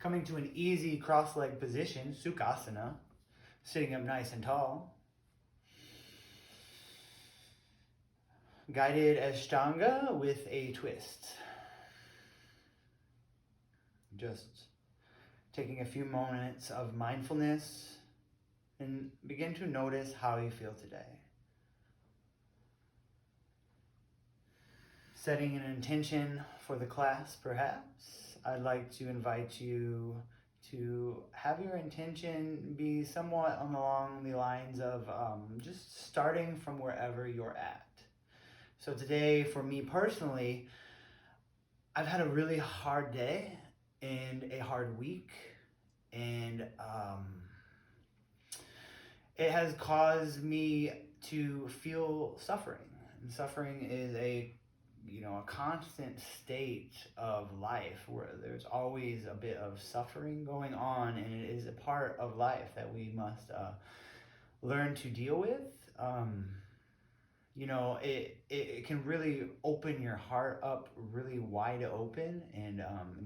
Coming to an easy cross-leg position, Sukhasana, sitting up nice and tall. Guided Ashtanga with a twist. Just taking a few moments of mindfulness and begin to notice how you feel today. Setting an intention for the class, perhaps. I'd like to invite you to have your intention be somewhat along the lines of just starting from wherever you're at. So today, for me personally, I've had a really hard day and a hard week, and it has caused me to feel suffering. And suffering is a constant state of life where there's always a bit of suffering going on, and it is a part of life that we must learn to deal with. It can really open your heart up really wide open and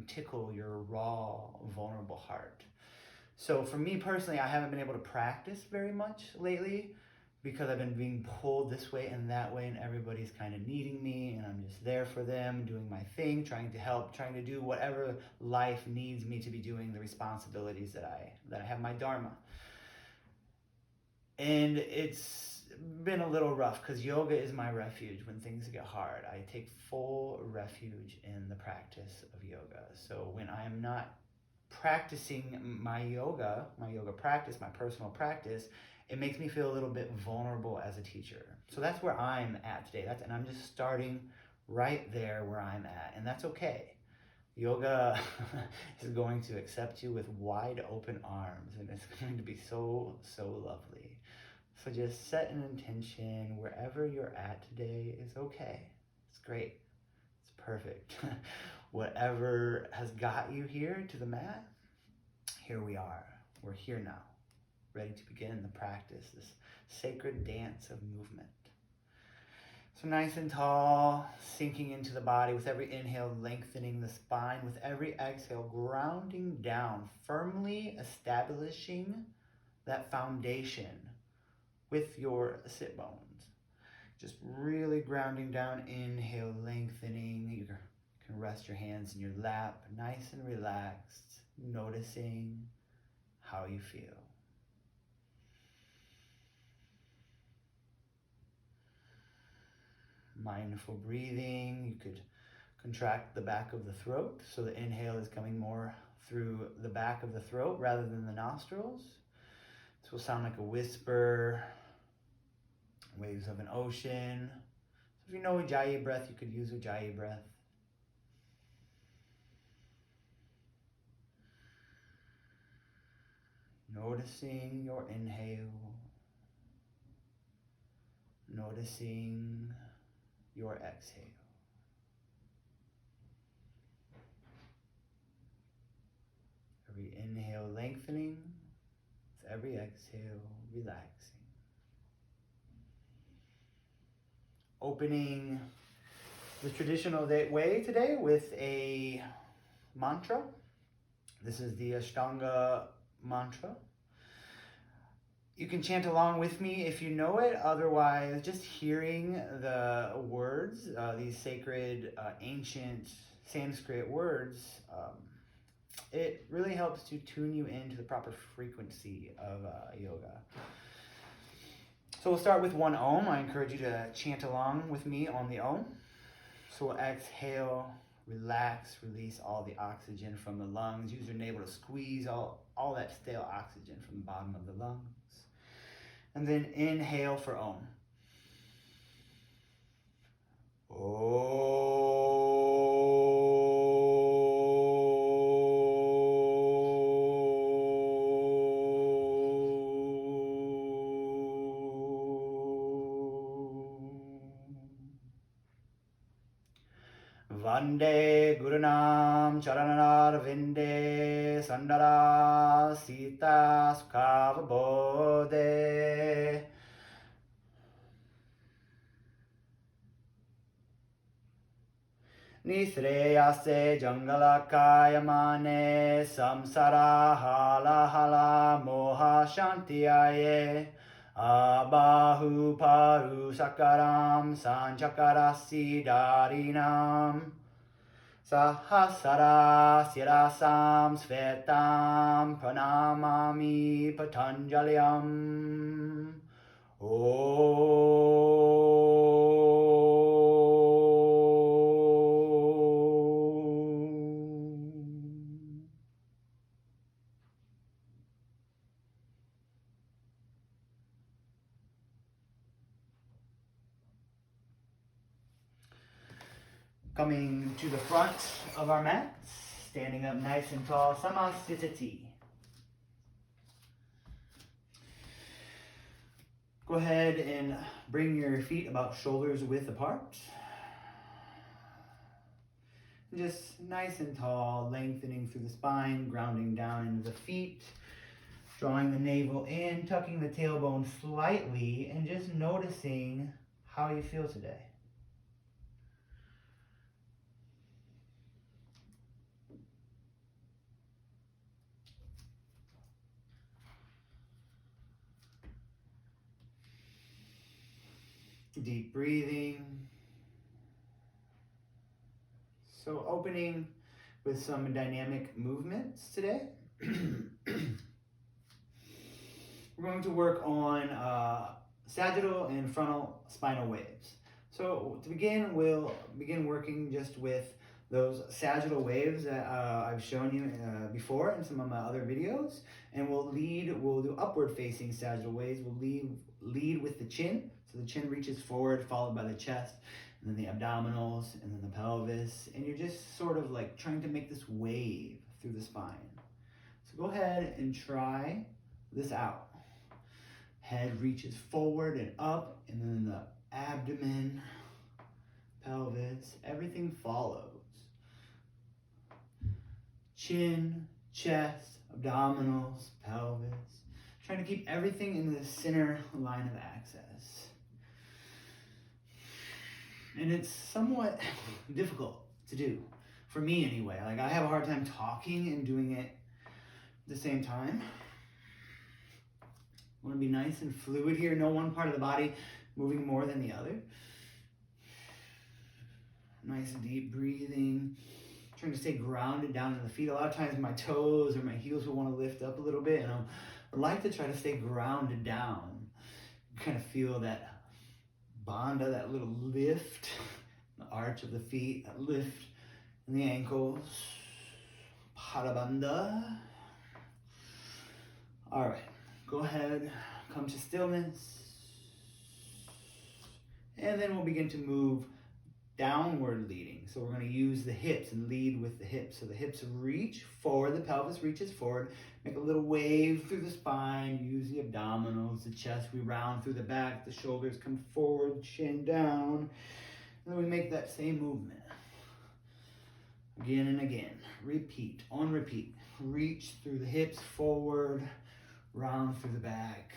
tickle your raw, vulnerable heart. So for me personally, I haven't been able to practice very much lately because I've been being pulled this way and that way, and everybody's kind of needing me, and I'm just there for them, doing my thing, trying to help, trying to do whatever life needs me to be doing, the responsibilities that I have, my dharma. And it's been a little rough because yoga is my refuge when things get hard. I take full refuge in the practice of yoga. So when I am not practicing my yoga practice, my personal practice, it makes me feel a little bit vulnerable as a teacher. So that's where I'm at today. And I'm just starting right there where I'm at, and that's okay. Yoga is going to accept you with wide open arms, and it's going to be so, so lovely. So just set an intention wherever you're at today is okay. It's great. It's perfect. Whatever has got you here to the mat, here we are. We're here now, ready to begin the practice, this sacred dance of movement. So nice and tall, sinking into the body with every inhale, lengthening the spine, with every exhale, grounding down, firmly establishing that foundation with your sit bones. Just really grounding down, inhale, lengthening. You can rest your hands in your lap, nice and relaxed, noticing how you feel. Mindful breathing. You could contract the back of the throat, so the inhale is coming more through the back of the throat rather than the nostrils. This will sound like a whisper, waves of an ocean. So if you know Ujjayi breath, you could use Ujjayi breath. Noticing your inhale, noticing your exhale. Every inhale lengthening, with every exhale relaxing. Opening the traditional way today with a mantra. This is the Ashtanga mantra. You can chant along with me if you know it. Otherwise, just hearing the words, these sacred, ancient Sanskrit words, it really helps to tune you into the proper frequency of yoga. So we'll start with one Om. I encourage you to chant along with me on the Om. So we'll exhale, relax, release all the oxygen from the lungs. Use your navel to squeeze all that stale oxygen from the bottom of the lungs. And then inhale for Om. Vande Gurunam Charanar Vinde Sandara Sita Sukhavabodhe. Nisreyase jangalakayamane samsara hala hala moha shantiyaye abahu paru sakaram sanchakarasi darinam sahasara sirasam svetam pranamami patanjalyam. Coming to the front of our mats, standing up nice and tall, Samasthiti. Go ahead and bring your feet about shoulders width apart. Just nice and tall, lengthening through the spine, grounding down into the feet, drawing the navel in, tucking the tailbone slightly, and just noticing how you feel today. Deep breathing. So opening with some dynamic movements today. We're going to work on sagittal and frontal spinal waves. So to begin, we'll begin working just with those sagittal waves that I've shown you before in some of my other videos. And we'll do upward facing sagittal waves. We'll lead with the chin. So the chin reaches forward, followed by the chest, and then the abdominals, and then the pelvis. And you're just sort of like trying to make this wave through the spine. So go ahead and try this out. Head reaches forward and up, and then the abdomen, pelvis, everything follows. Chin, chest, abdominals, pelvis. Trying to keep everything in the center line of access. And it's somewhat difficult to do, for me anyway. Like I have a hard time talking and doing it at the same time. I want to be nice and fluid here. No one part of the body moving more than the other. Nice deep breathing. Trying to stay grounded down in the feet. A lot of times my toes or my heels will want to lift up a little bit, and I like to try to stay grounded down. Kind of feel that bandha, that little lift, the arch of the feet, that lift in the ankles. Parabandha. All right, go ahead, come to stillness. And then we'll begin to move downward leading. So we're going to use the hips and lead with the hips. So the hips reach forward, the pelvis reaches forward. Make a little wave through the spine. Use the abdominals, the chest. We round through the back. The shoulders come forward, chin down. And then we make that same movement. Again and again. Repeat, on repeat. Reach through the hips forward, round through the back.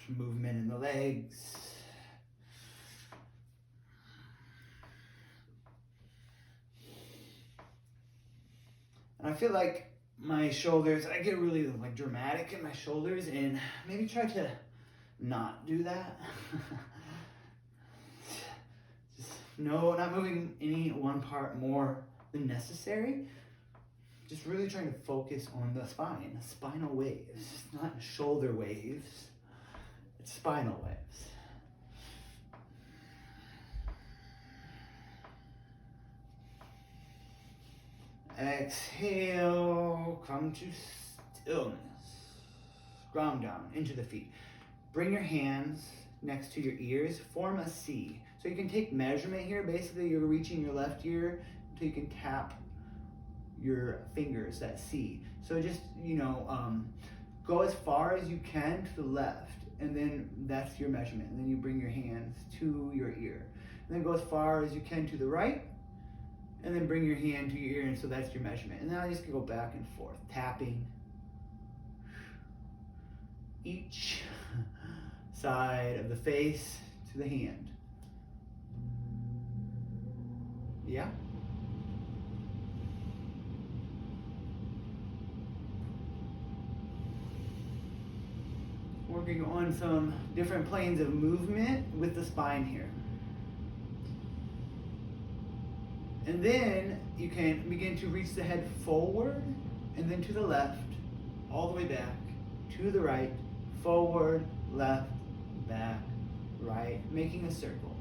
Movement in the legs. And I feel like my shoulders, I get really like dramatic in my shoulders, and maybe try to not do that. Just not moving any one part more than necessary. Just really trying to focus on the spine, spinal waves, not shoulder waves. It's spinal waves. Exhale, come to stillness. Ground down into the feet. Bring your hands next to your ears, form a C. So you can take measurement here. Basically, you're reaching your left ear until you can tap your fingers, that C. So just, go as far as you can to the left, and then that's your measurement. And then you bring your hands to your ear. And then go as far as you can to the right, and then bring your hand to your ear, and so that's your measurement. And then I just go back and forth, tapping each side of the face to the hand. Yeah? Working on some different planes of movement with the spine here. And then you can begin to reach the head forward and then to the left, all the way back, to the right, forward, left, back, right, making a circle.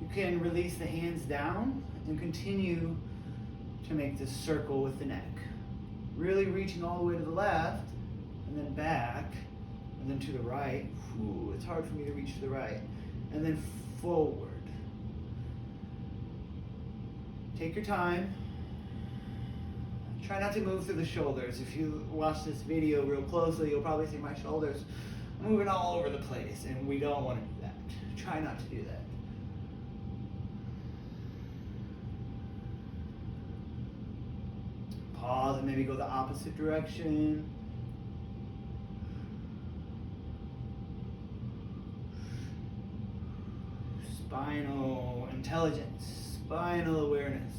You can release the hands down and continue to make this circle with the neck. Really reaching all the way to the left and then back and then to the right. Ooh, it's hard for me to reach to the right. And then forward. Take your time. Try not to move through the shoulders. If you watch this video real closely, you'll probably see my shoulders moving all over the place, and we don't want to do that. Try not to do that. Pause and maybe go the opposite direction. Spinal intelligence, spinal awareness.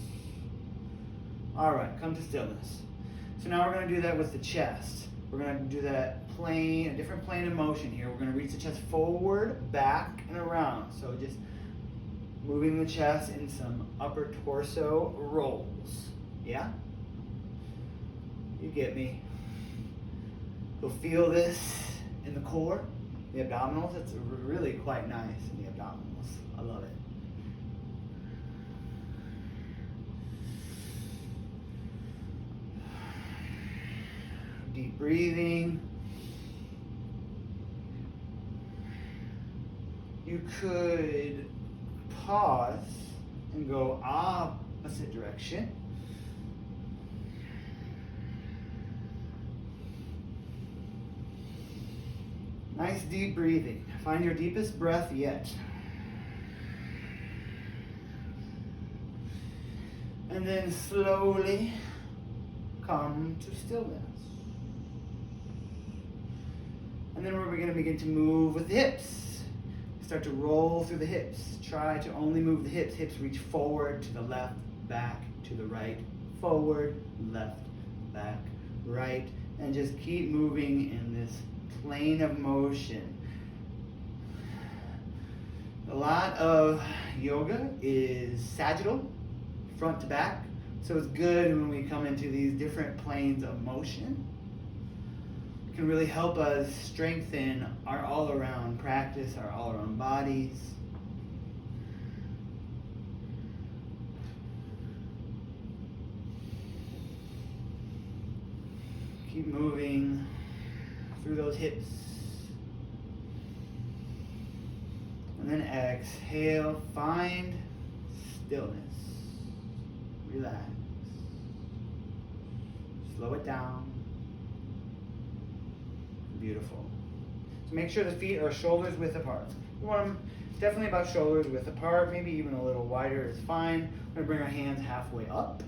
All right, come to stillness. So now we're going to do that with the chest. We're going to do that plane, a different plane of motion here. We're going to reach the chest forward, back, and around. So just moving the chest in some upper torso rolls. Yeah? You get me. You'll feel this in the core, the abdominals. It's really quite nice in the abdominals. I love it. Deep breathing. You could pause and go opposite direction. Nice deep breathing. Find your deepest breath yet. And then slowly come to stillness. And then we're going to begin to move with the hips. Start to roll through the hips. Try to only move the hips. Hips reach forward, to the left, back, to the right, forward, left, back, right. And just keep moving in this plane of motion. A lot of yoga is sagittal, front to back. So it's good when we come into these different planes of motion. It can really help us strengthen our all-around practice, our all-around bodies. Keep moving through those hips. And then exhale, find stillness. Relax. Slow it down. Beautiful. So make sure the feet are shoulders width apart. You want them definitely about shoulders width apart, maybe even a little wider is fine. We're going to bring our hands halfway up.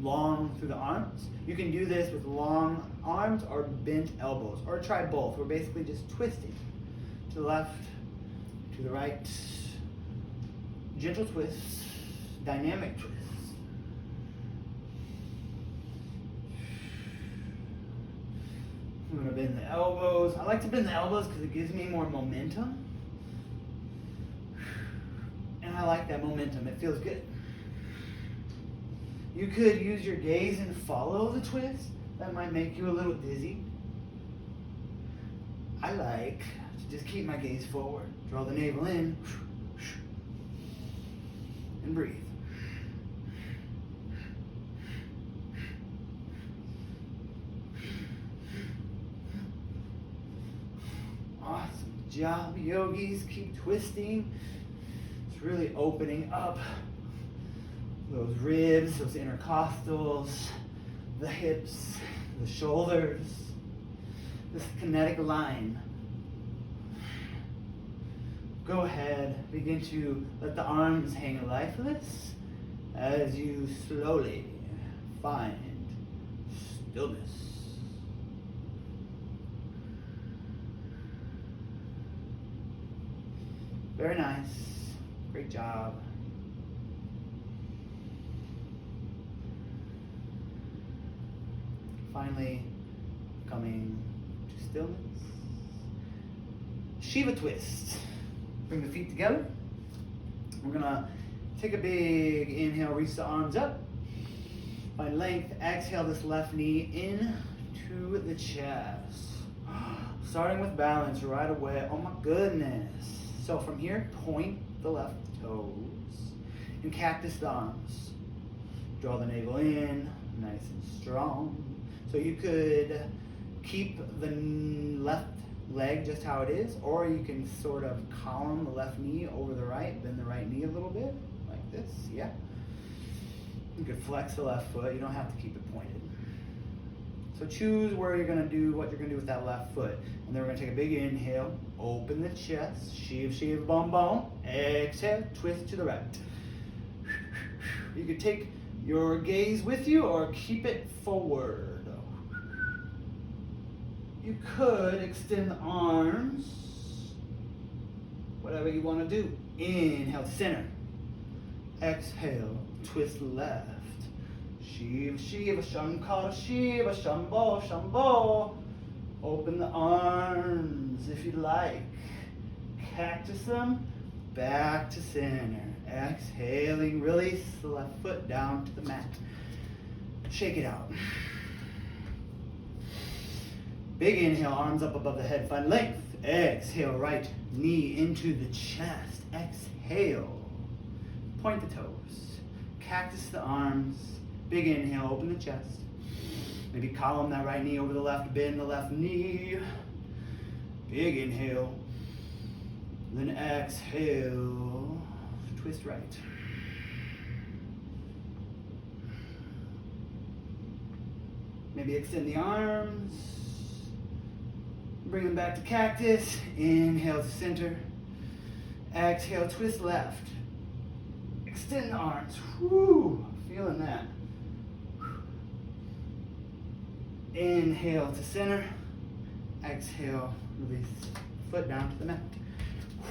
Long through the arms. You can do this with long arms or bent elbows, or try both. We're basically just twisting to the left, to the right. Gentle twists, dynamic twists. I'm going to bend the elbows. I like to bend the elbows because it gives me more momentum. And I like that momentum. It feels good. You could use your gaze and follow the twist. That might make you a little dizzy. I like to just keep my gaze forward. Draw the navel in. And breathe. Awesome job, yogis. Keep twisting. It's really opening up those ribs, those intercostals, the hips, the shoulders, this kinetic line. Go ahead, begin to let the arms hang lifeless as you slowly find stillness. Very nice. Great job. Finally, coming to stillness. Shiva twist. Bring the feet together. We're gonna take a big inhale, reach the arms up. Find length, exhale this left knee into the chest. Starting with balance right away. Oh my goodness. So from here, point the left toes and cactus the arms. Draw the navel in, nice and strong. So you could keep the left leg just how it is, or you can sort of column the left knee over the right, bend the right knee a little bit, like this, yeah. You could flex the left foot, you don't have to keep it pointed. So choose where you're gonna do what you're gonna do with that left foot. And then we're gonna take a big inhale, open the chest, Shiv, Shiv, bum, bum. Exhale, twist to the right. You could take your gaze with you or keep it forward. You could extend the arms, whatever you want to do. Inhale to center. Exhale, twist left. Shiva, Shiva, Shankara, Shiva, Shambho, Shambho. Open the arms if you like. Cactus them, back to center. Exhaling, release the left foot down to the mat. Shake it out. Big inhale, arms up above the head, find length. Exhale, right knee into the chest. Exhale, point the toes. Cactus the arms. Big inhale, open the chest. Maybe column that right knee over the left, bend the left knee. Big inhale. Then exhale, twist right. Maybe extend the arms. Bring them back to cactus. Inhale to center. Exhale, twist left. Extend the arms. Whew, feeling that. Inhale to center. Exhale, release. Foot down to the mat.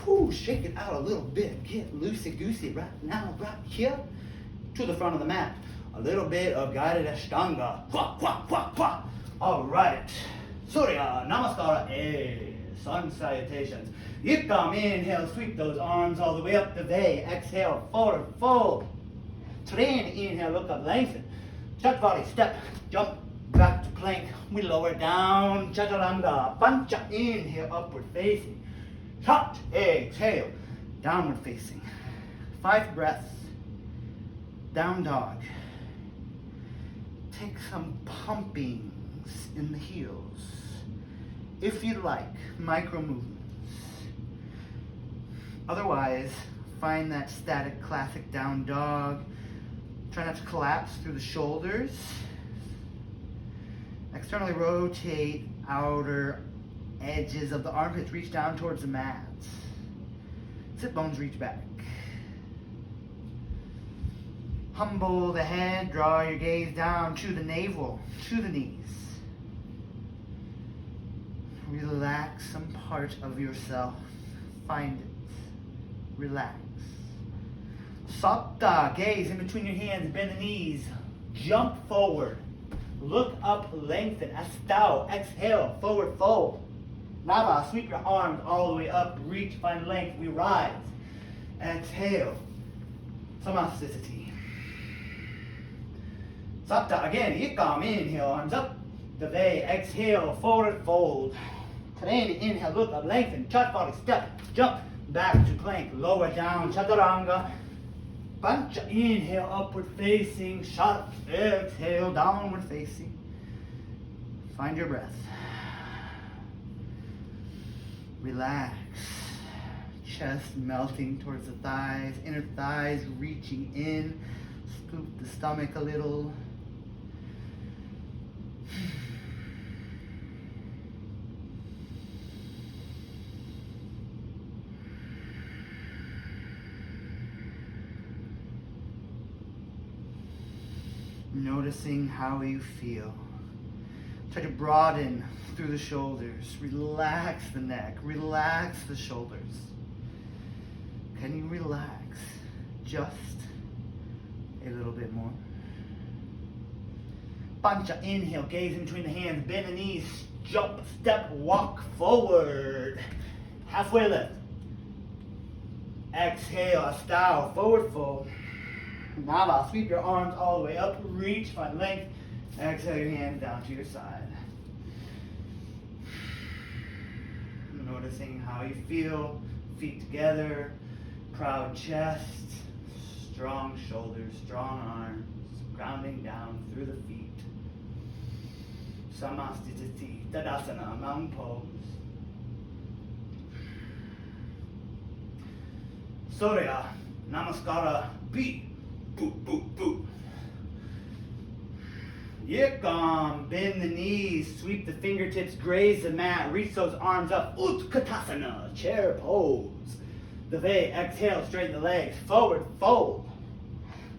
Whew, shake it out a little bit. Get loosey-goosey right now, right here. To the front of the mat. A little bit of guided Ashtanga. Hua, hua, hua, hua. All right. Surya Namaskara, sun salutations. Yikam, inhale, sweep those arms all the way up the way. Exhale, forward, fold. Train, inhale, look up, lengthen. Chatvari, step, jump, back to plank. We lower down, chaturanga. Pancha, inhale, upward facing. Shot, exhale, downward facing. 5 breaths. Down dog. Take some pumpings in the heels. If you like, micro movements. Otherwise, find that static classic down dog. Try not to collapse through the shoulders. Externally rotate outer edges of the armpits. Reach down towards the mat. Sit bones reach back. Humble the head. Draw your gaze down to the navel, to the knees. Relax some part of yourself. Find it. Relax. Sapta, gaze in between your hands, bend the knees. Jump forward. Look up, lengthen. Astau, exhale, forward fold. Nava, sweep your arms all the way up. Reach, find length, we rise. Exhale. Samasthiti. Sapta, again, yikam, inhale, arms up. Dave, exhale, forward fold. Train, inhale, look up, lengthen, chatvari, step, jump, back to plank, lower down, chaturanga. Pancha, inhale, upward facing, shot, exhale, downward facing. Find your breath. Relax. Chest melting towards the thighs, inner thighs reaching in, scoop the stomach a little. Noticing how you feel. Try to broaden through the shoulders. Relax the neck. Relax the shoulders. Can you relax just a little bit more? Pancha, inhale, gaze in between the hands, bend the knees, jump, step, walk forward. Halfway lift. Exhale, Astau, forward fold. Nava, sweep your arms all the way up, reach, find length. Exhale your hands down to your side. Noticing how you feel, feet together, proud chest, strong shoulders, strong arms, grounding down through the feet. Samastiti, Tadasana, mountain pose. Surya, Namaskara, B. Boop, boop, boop. Yikam, bend the knees, sweep the fingertips, graze the mat, reach those arms up. Utkatasana, chair pose. Dave, exhale, straighten the legs, forward fold.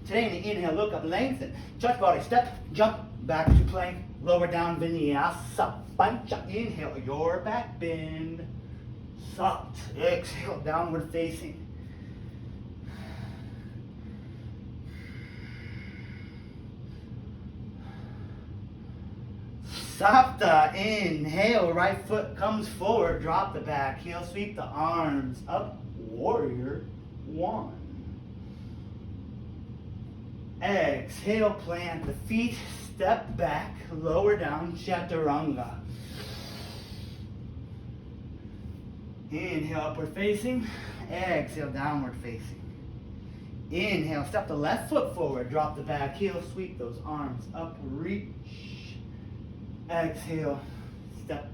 Today in the inhale, look up, lengthen. Touch body, step, jump, back to plank, lower down, vinyasa, pancha. Inhale, your back bend. Sat, exhale, downward facing. Sapta, inhale, right foot comes forward, drop the back heel, sweep the arms up, warrior one. Exhale, plant the feet, step back, lower down, chaturanga. Inhale, upward facing, exhale, downward facing. Inhale, step the left foot forward, drop the back heel, sweep those arms up, reach. Exhale, step,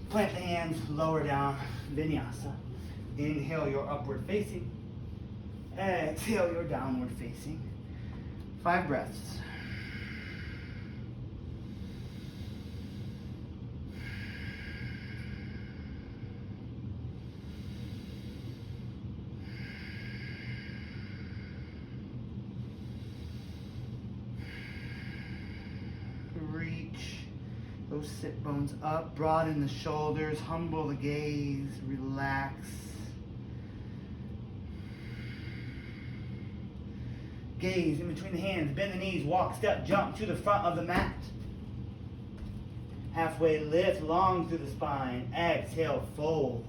plant the hands, lower down, vinyasa. Inhale, your upward facing. Exhale, your downward facing. 5 breaths. Reach those sit bones up, broaden the shoulders, humble the gaze, relax. Gaze in between the hands, bend the knees, walk, step, jump to the front of the mat. Halfway lift, long through the spine. Exhale, fold.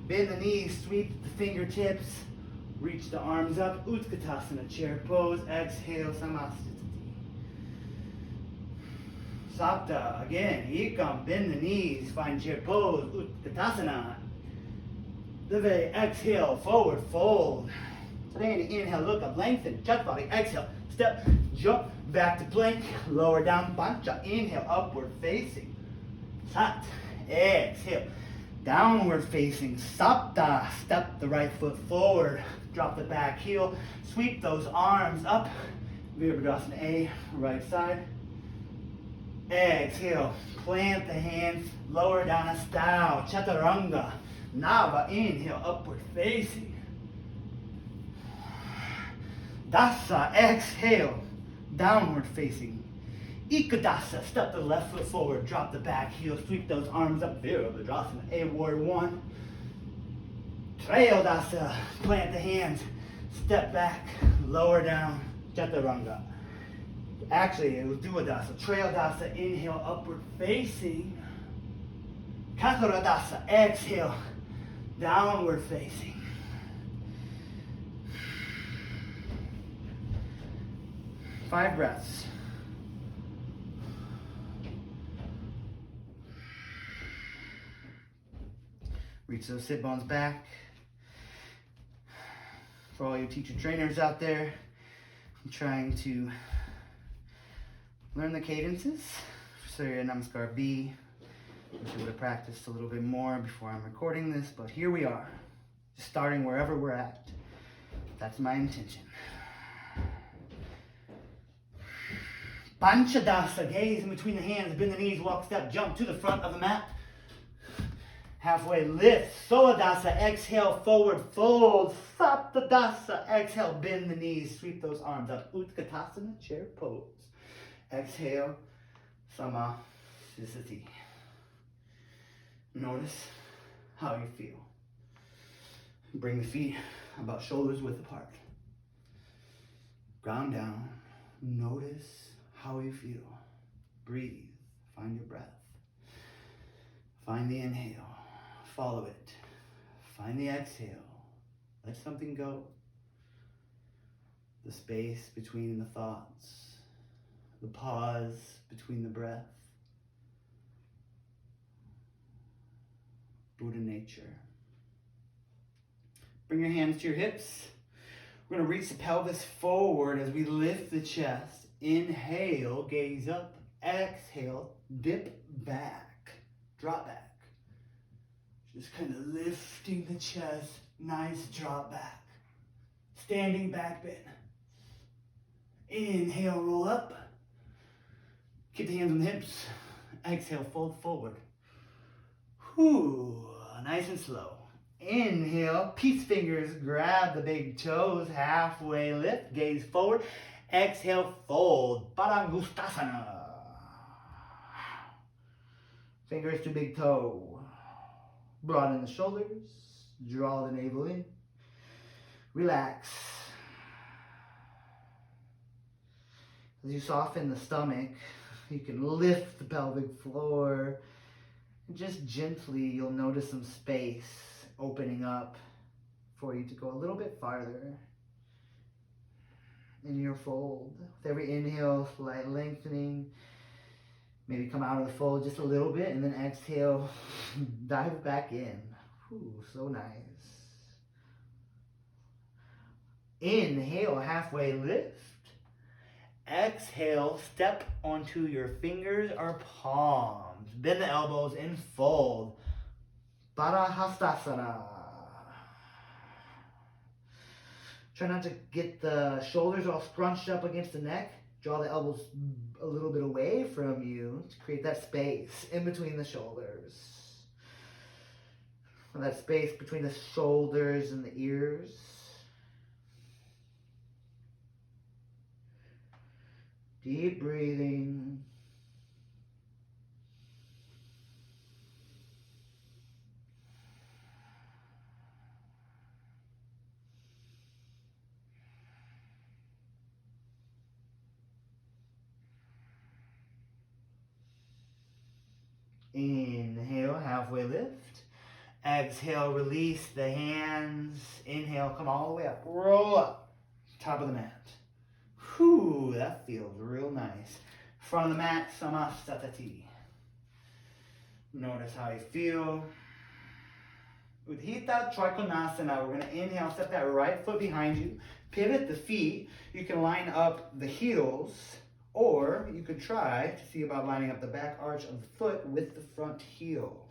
Bend the knees, sweep the fingertips, reach the arms up, Utkatasana, chair pose. Exhale, Samastiti. Sapta, again, Ekam, bend the knees, find chair pose, Utkatasana. Dave, exhale, forward fold. Today in the inhale, look up, lengthen, chest body, exhale, step, jump, back to plank, lower down, pancha, inhale, upward facing, sat, exhale, downward facing, sapta, step the right foot forward, drop the back heel, sweep those arms up, Virabhadrasana A, right side, exhale, plant the hands, lower down, Astau, chaturanga, nava, inhale, upward facing, Dasa, exhale, downward facing. Ikadasa, step the left foot forward, drop the back heel, sweep those arms up, Virabhadrasana, A, warrior one. Trayodasa, plant the hands, step back, lower down, chaturanga. Actually, it was Duodasa. Trayodasa, inhale, upward facing. Kakaradasa, exhale, downward facing. Five breaths. Reach those sit bones back. For all you teacher trainers out there, I'm trying to learn the cadences. Surya Namaskar B. Wish I would have practiced a little bit more before I'm recording this, but here we are. Just starting wherever we're at. That's my intention. Panchadasa, gaze in between the hands, bend the knees, walk, step, jump to the front of the mat. Halfway lift, Soladasa, exhale, forward fold. Saptadasa, exhale, bend the knees, sweep those arms up. Utkatasana, chair pose. Exhale, Samasthiti. Notice how you feel. Bring the feet about shoulders width apart. Ground down, Notice how you feel. Breathe. Find your breath. Find the inhale. Follow it. Find the exhale. Let something go. The space between the thoughts. The pause between the breath. Buddha nature. Bring your hands to your hips. We're going to reach the pelvis forward as we lift the chest. Inhale, gaze up. Exhale, dip back. Drop back. Just kind of lifting the chest. Nice drop back. Standing back bend. Inhale, roll up. Keep the hands on the hips. Exhale, fold forward. Whew, nice and slow. Inhale, peace fingers, grab the big toes, halfway lift, gaze forward. Exhale, fold, Padangustasana. Fingers to big toe. Broaden the shoulders, draw the navel in. Relax. As you soften the stomach, you can lift the pelvic floor. And just gently, you'll notice some space opening up for you to go a little bit farther in your fold. With every inhale, slight lengthening. Maybe come out of the fold just a little bit, and then exhale, dive back in. Ooh, so nice. Inhale, halfway lift. Exhale, step onto your fingers or palms. Bend the elbows and fold. Padahastasana. Try not to get the shoulders all scrunched up against the neck. Draw the elbows a little bit away from you to create that space in between the shoulders. That space between the shoulders and the ears. Deep breathing. Inhale, halfway lift. Exhale, release the hands. Inhale, come all the way up. Roll up. Top of the mat. Whew, that feels real nice. Front of the mat, Samasthati. Notice how you feel. Udhita Trikonasana. We're going to inhale, step that right foot behind you. Pivot the feet. You can line up the heels, or you could try to see about lining up the back arch of the foot with the front heel.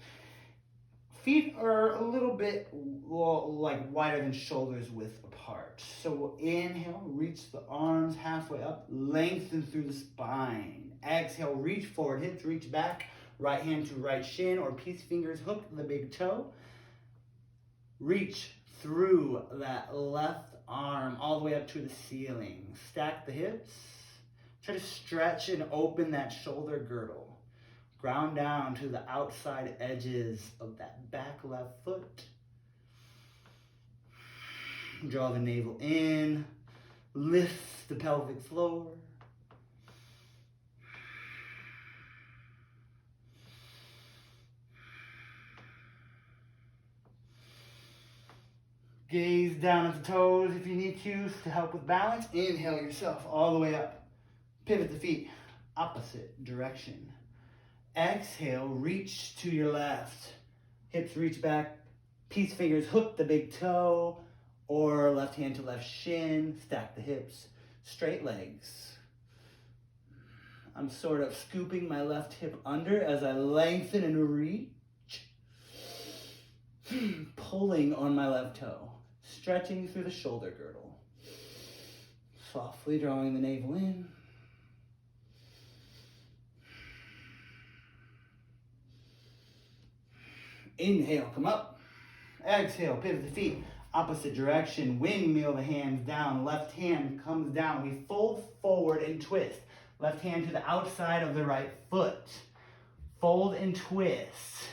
Feet are a little bit like wider than shoulders width apart. So we'll inhale, reach the arms halfway up, lengthen through the spine. Exhale, reach forward, hips reach back, right hand to right shin or peace fingers hook the big toe. Reach through that left arm all the way up to the ceiling. Stack the hips. Try to stretch and open that shoulder girdle. Ground down to the outside edges of that back left foot. Draw the navel in. Lift the pelvic floor. Gaze down at the toes if you need to help with balance. Inhale yourself all the way up. Pivot the feet, opposite direction. Exhale, reach to your left. Hips reach back. Peace fingers hook the big toe, or left hand to left shin. Stack the hips. Straight legs. I'm sort of scooping my left hip under as I lengthen and reach. Pulling on my left toe. Stretching through the shoulder girdle. Softly drawing the navel in. Inhale, come up. Exhale, pivot the feet. Opposite direction, windmill the hands down. Left hand comes down. We fold forward and twist. Left hand to the outside of the right foot. Fold and twist.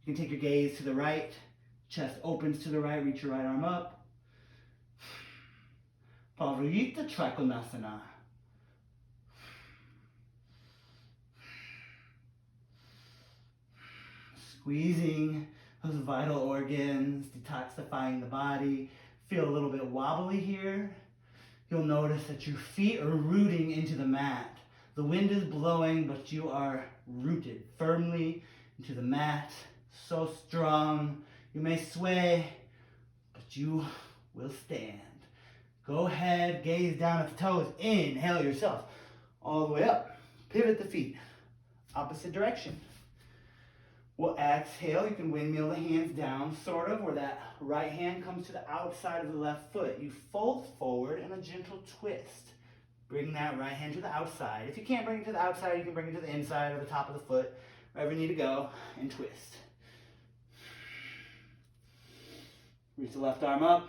You can take your gaze to the right. Chest opens to the right. Reach your right arm up. Pavarita Trikonasana. squeezing those vital organs, detoxifying the body. Feel a little bit wobbly here. You'll notice that your feet are rooting into the mat. The wind is blowing, but you are rooted firmly into the mat. So strong. You may sway, but you will stand. Go ahead, gaze down at the toes. Inhale yourself all the way up. Pivot the feet, opposite direction. We'll exhale. You can windmill the hands down, sort of, where that right hand comes to the outside of the left foot. You fold forward in a gentle twist. Bring that right hand to the outside. If you can't bring it to the outside, you can bring it to the inside or the top of the foot, wherever you need to go, and twist. Reach the left arm up.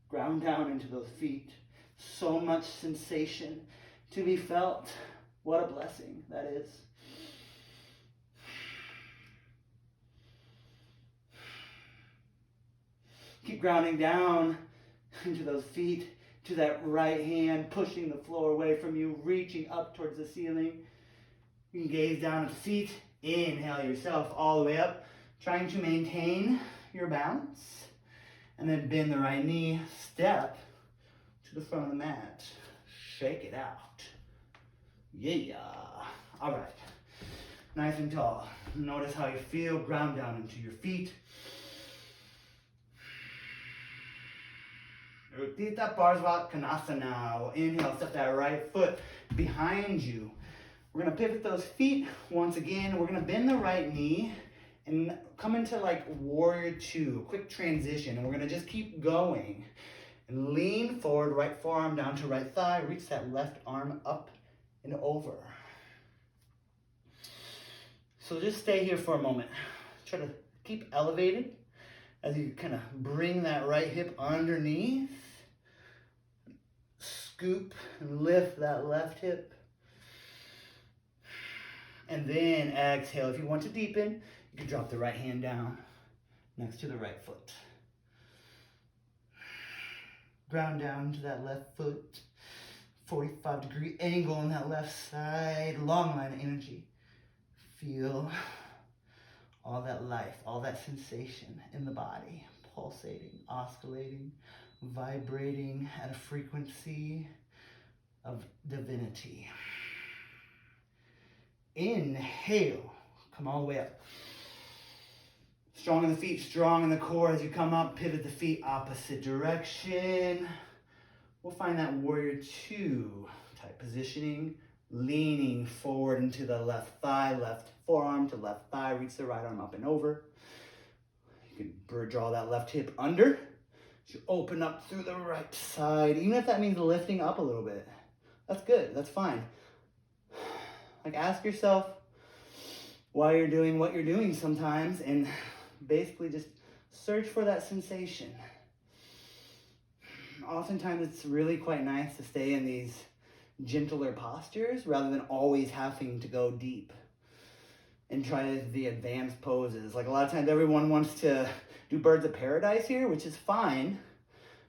Ground down into those feet. So much sensation to be felt. What a blessing that is. Keep grounding down into those feet, to that right hand, pushing the floor away from you, reaching up towards the ceiling. You can gaze down at the feet. Inhale yourself all the way up, trying to maintain your balance. And then bend the right knee, step to the front of the mat. Shake it out. Yeah. All right. Nice and tall. Notice how you feel. Ground down into your feet. Uttita Parsvakonasana. Inhale, step that right foot behind you. We're going to pivot those feet once again. We're going to bend the right knee and come into like warrior two, quick transition. And we're going to just keep going. And lean forward, right forearm down to right thigh. Reach that left arm up and over. So just stay here for a moment. Try to keep elevated as you kind of bring that right hip underneath. Scoop and lift that left hip. And then exhale. If you want to deepen, you can drop the right hand down next to the right foot. Ground down to that left foot. 45-degree angle on that left side. Long line of energy. Feel all that life, all that sensation in the body. Pulsating, oscillating, vibrating at a frequency of divinity. Inhale. Come all the way up. Strong in the feet, strong in the core as you come up. Pivot the feet opposite direction. We'll find that warrior two type positioning. Leaning forward into the left thigh, left forearm to left thigh. Reach the right arm up and over. You can bird draw that left hip under. You open up through the right side. Even if that means lifting up a little bit. That's good. That's fine. Like, ask yourself why you're doing what you're doing sometimes, and basically just search for that sensation. Oftentimes it's really quite nice to stay in these gentler postures rather than always having to go deep and try the advanced poses. Like, a lot of times everyone wants to do birds of paradise here, which is fine,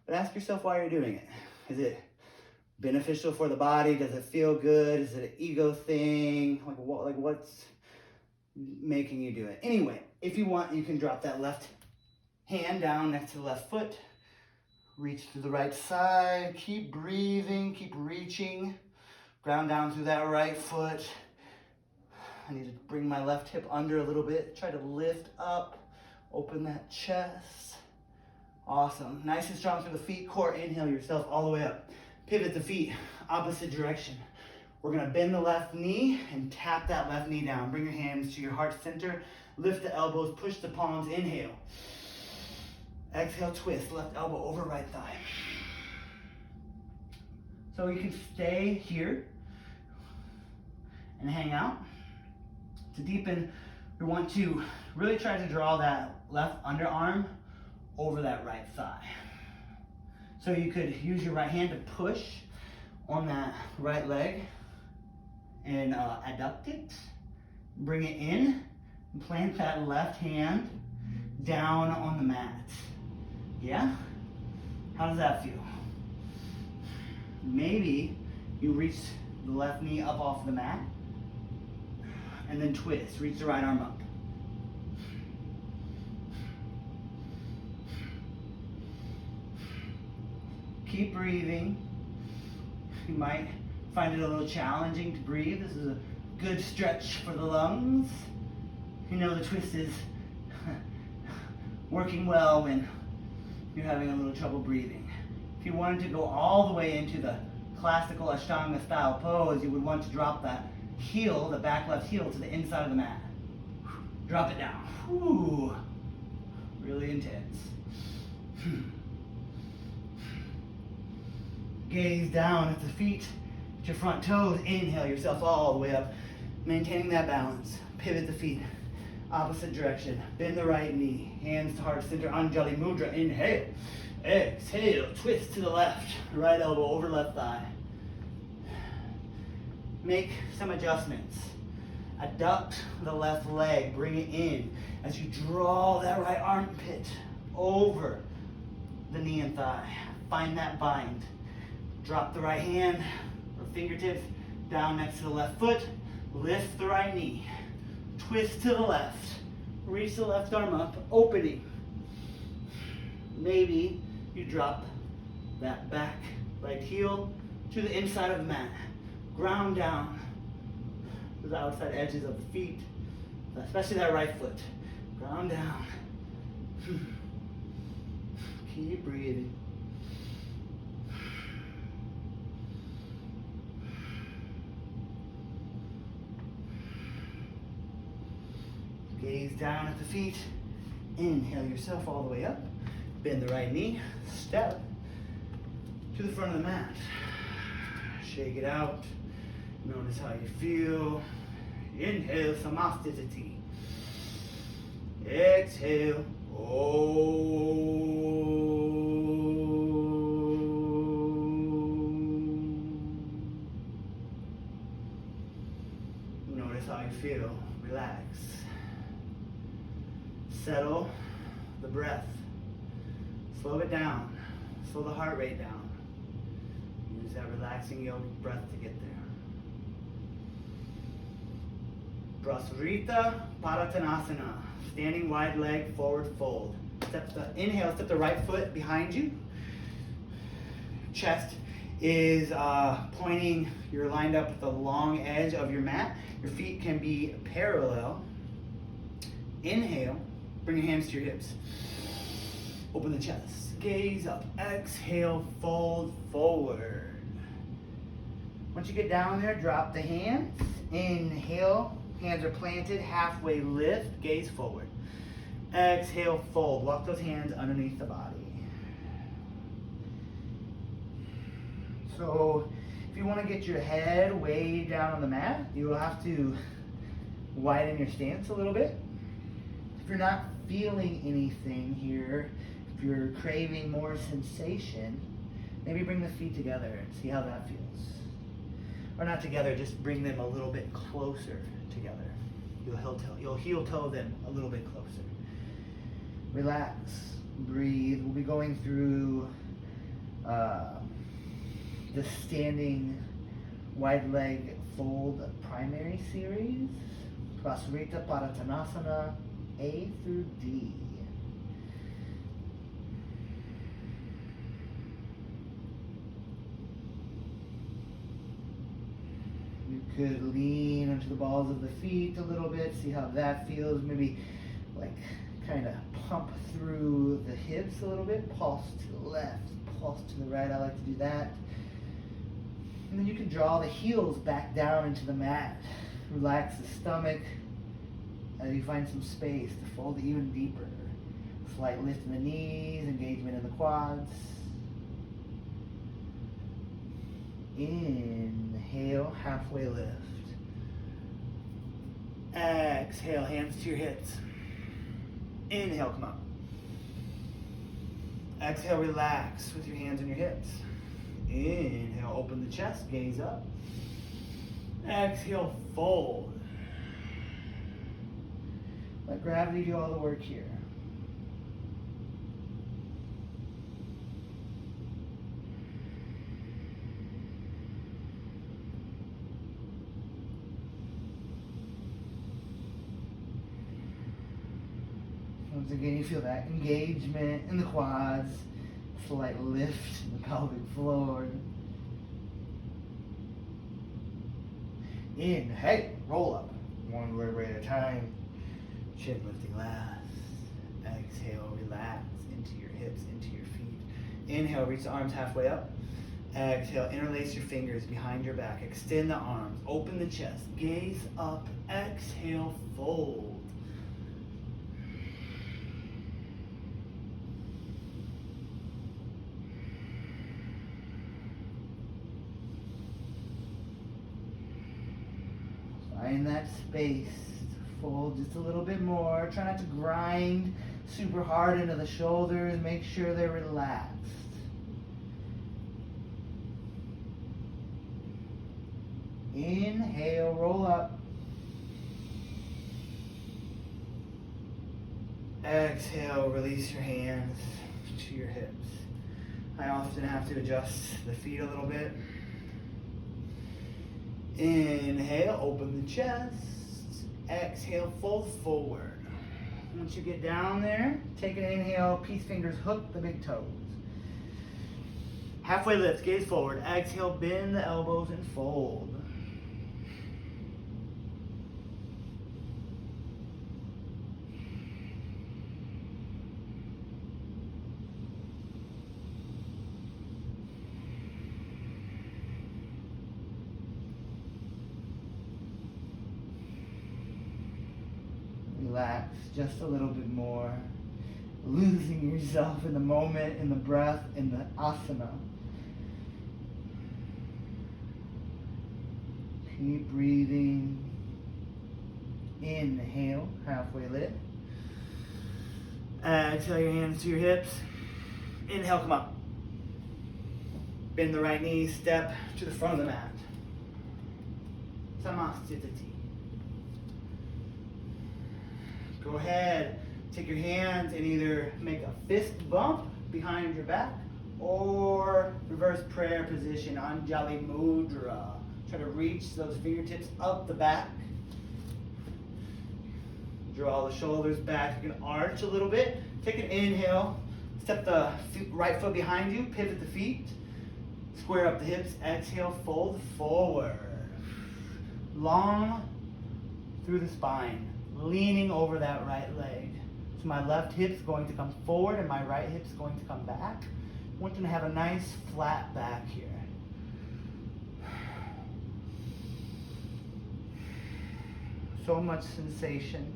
but ask yourself why you're doing it. Is it beneficial for the body? Does it feel good? Is it an ego thing? Like what's making you do it? Anyway, if you want, you can drop that left hand down next to the left foot. Reach to the right side. Keep breathing. Keep reaching. Ground down through that right foot. I need to bring my left hip under a little bit. Try to lift up. Open that chest. Awesome. Nice and strong through the feet. Core. Inhale yourself all the way up. Pivot the feet opposite direction. We're going to bend the left knee and tap that left knee down. Bring your hands to your heart center. Lift the elbows. Push the palms. Inhale. Exhale, twist. Left elbow over right thigh. So you can stay here and hang out. To deepen, we want to really try to draw that left underarm over that right thigh. So you could use your right hand to push on that right leg and adduct it. Bring it in and plant that left hand down on the mat. Yeah? How does that feel? Maybe you reach the left knee up off the mat. And then twist. Reach the right arm up. Keep breathing. You might find it a little challenging to breathe. This is a good stretch for the lungs. You know the twist is working well when you're having a little trouble breathing. If you wanted to go all the way into the classical Ashtanga style pose, you would want to drop that heel, the back left heel, to the inside of the mat. Drop it down. Whew. Really intense. Gaze down at the feet, at your front toes. Inhale yourself all the way up, maintaining that balance. Pivot the feet, opposite direction. Bend the right knee, hands to heart center, Anjali Mudra. Inhale, exhale, twist to the left, right elbow over left thigh. Make some adjustments. Adduct the left leg, bring it in as you draw that right armpit over the knee and thigh. Find that bind. Drop the right hand or fingertips down next to the left foot. Lift the right knee. Twist to the left. Reach the left arm up, opening. Maybe you drop that back right heel to the inside of the mat. Ground down to the outside edges of the feet, especially that right foot. Ground down. Keep breathing. Gaze down at the feet. Inhale yourself all the way up. Bend the right knee. Step to the front of the mat. Shake it out. Notice how you feel. Inhale, samasthiti. Exhale. Notice how you feel. Relax. Settle the breath. Slow it down. Slow the heart rate down. Use that relaxing yogic breath to get there. Prasarita Paratanasana. Standing wide leg, forward fold. Inhale, step the right foot behind you. Chest is pointing, you're lined up with the long edge of your mat. Your feet can be parallel. Inhale, bring your hands to your hips. Open the chest, gaze up. Exhale, fold forward. Once you get down there, drop the hands. Inhale, hands are planted, halfway lift, gaze forward. Exhale, fold. Walk those hands underneath the body. So if you want to get your head way down on the mat, you will have to widen your stance a little bit. If you're not feeling anything here, if you're craving more sensation, maybe bring the feet together and see how that feels. Or not together, just bring them a little bit closer together. You'll heel toe them a little bit closer. Relax, breathe. We'll be going through the standing wide leg fold primary series. Prasarita Paratanasana, A through D. You could lean onto the balls of the feet a little bit, see how that feels. Maybe like kind of pump through the hips a little bit. Pulse to the left, pulse to the right. I like to do that. And then you can draw the heels back down into the mat. Relax the stomach as you find some space to fold even deeper. Slight lift in the knees, engagement in the quads. Inhale, halfway lift. Exhale, hands to your hips. Inhale, come up. Exhale, relax with your hands on your hips. Inhale, open the chest, gaze up. Exhale, fold. Let gravity do all the work here. Once again, you feel that engagement in the quads, slight lift in the pelvic floor. Inhale, roll up, one vertebrae at a time, chin lifting last. Exhale, relax into your hips, into your feet. Inhale, reach the arms halfway up. Exhale, interlace your fingers behind your back. Extend the arms, open the chest, gaze up. Exhale, fold. Find that space to fold just a little bit more. Try not to grind super hard into the shoulders. Make sure they're relaxed. Inhale, roll up. Exhale, release your hands to your hips. I often have to adjust the feet a little bit. Inhale, open the chest. Exhale, fold forward. Once you get down there, take an inhale, peace fingers hook the big toes. Halfway lift, gaze forward. Exhale, bend the elbows and fold. Relax just a little bit more, losing yourself in the moment, in the breath, in the asana. Keep breathing. Inhale, halfway lift. Exhale your hands to your hips. Inhale, come up. Bend the right knee, step to the front of the mat. Samastiti. Go ahead, take your hands and either make a fist bump behind your back or reverse prayer position, Anjali Mudra. Try to reach those fingertips up the back. Draw the shoulders back. You can arch a little bit. Take an inhale. Step the right foot behind you. Pivot the feet. Square up the hips. Exhale, fold forward. Long through the spine. Leaning over that right leg. So my left hip's going to come forward and my right hip's going to come back. I want them to have a nice flat back here. So much sensation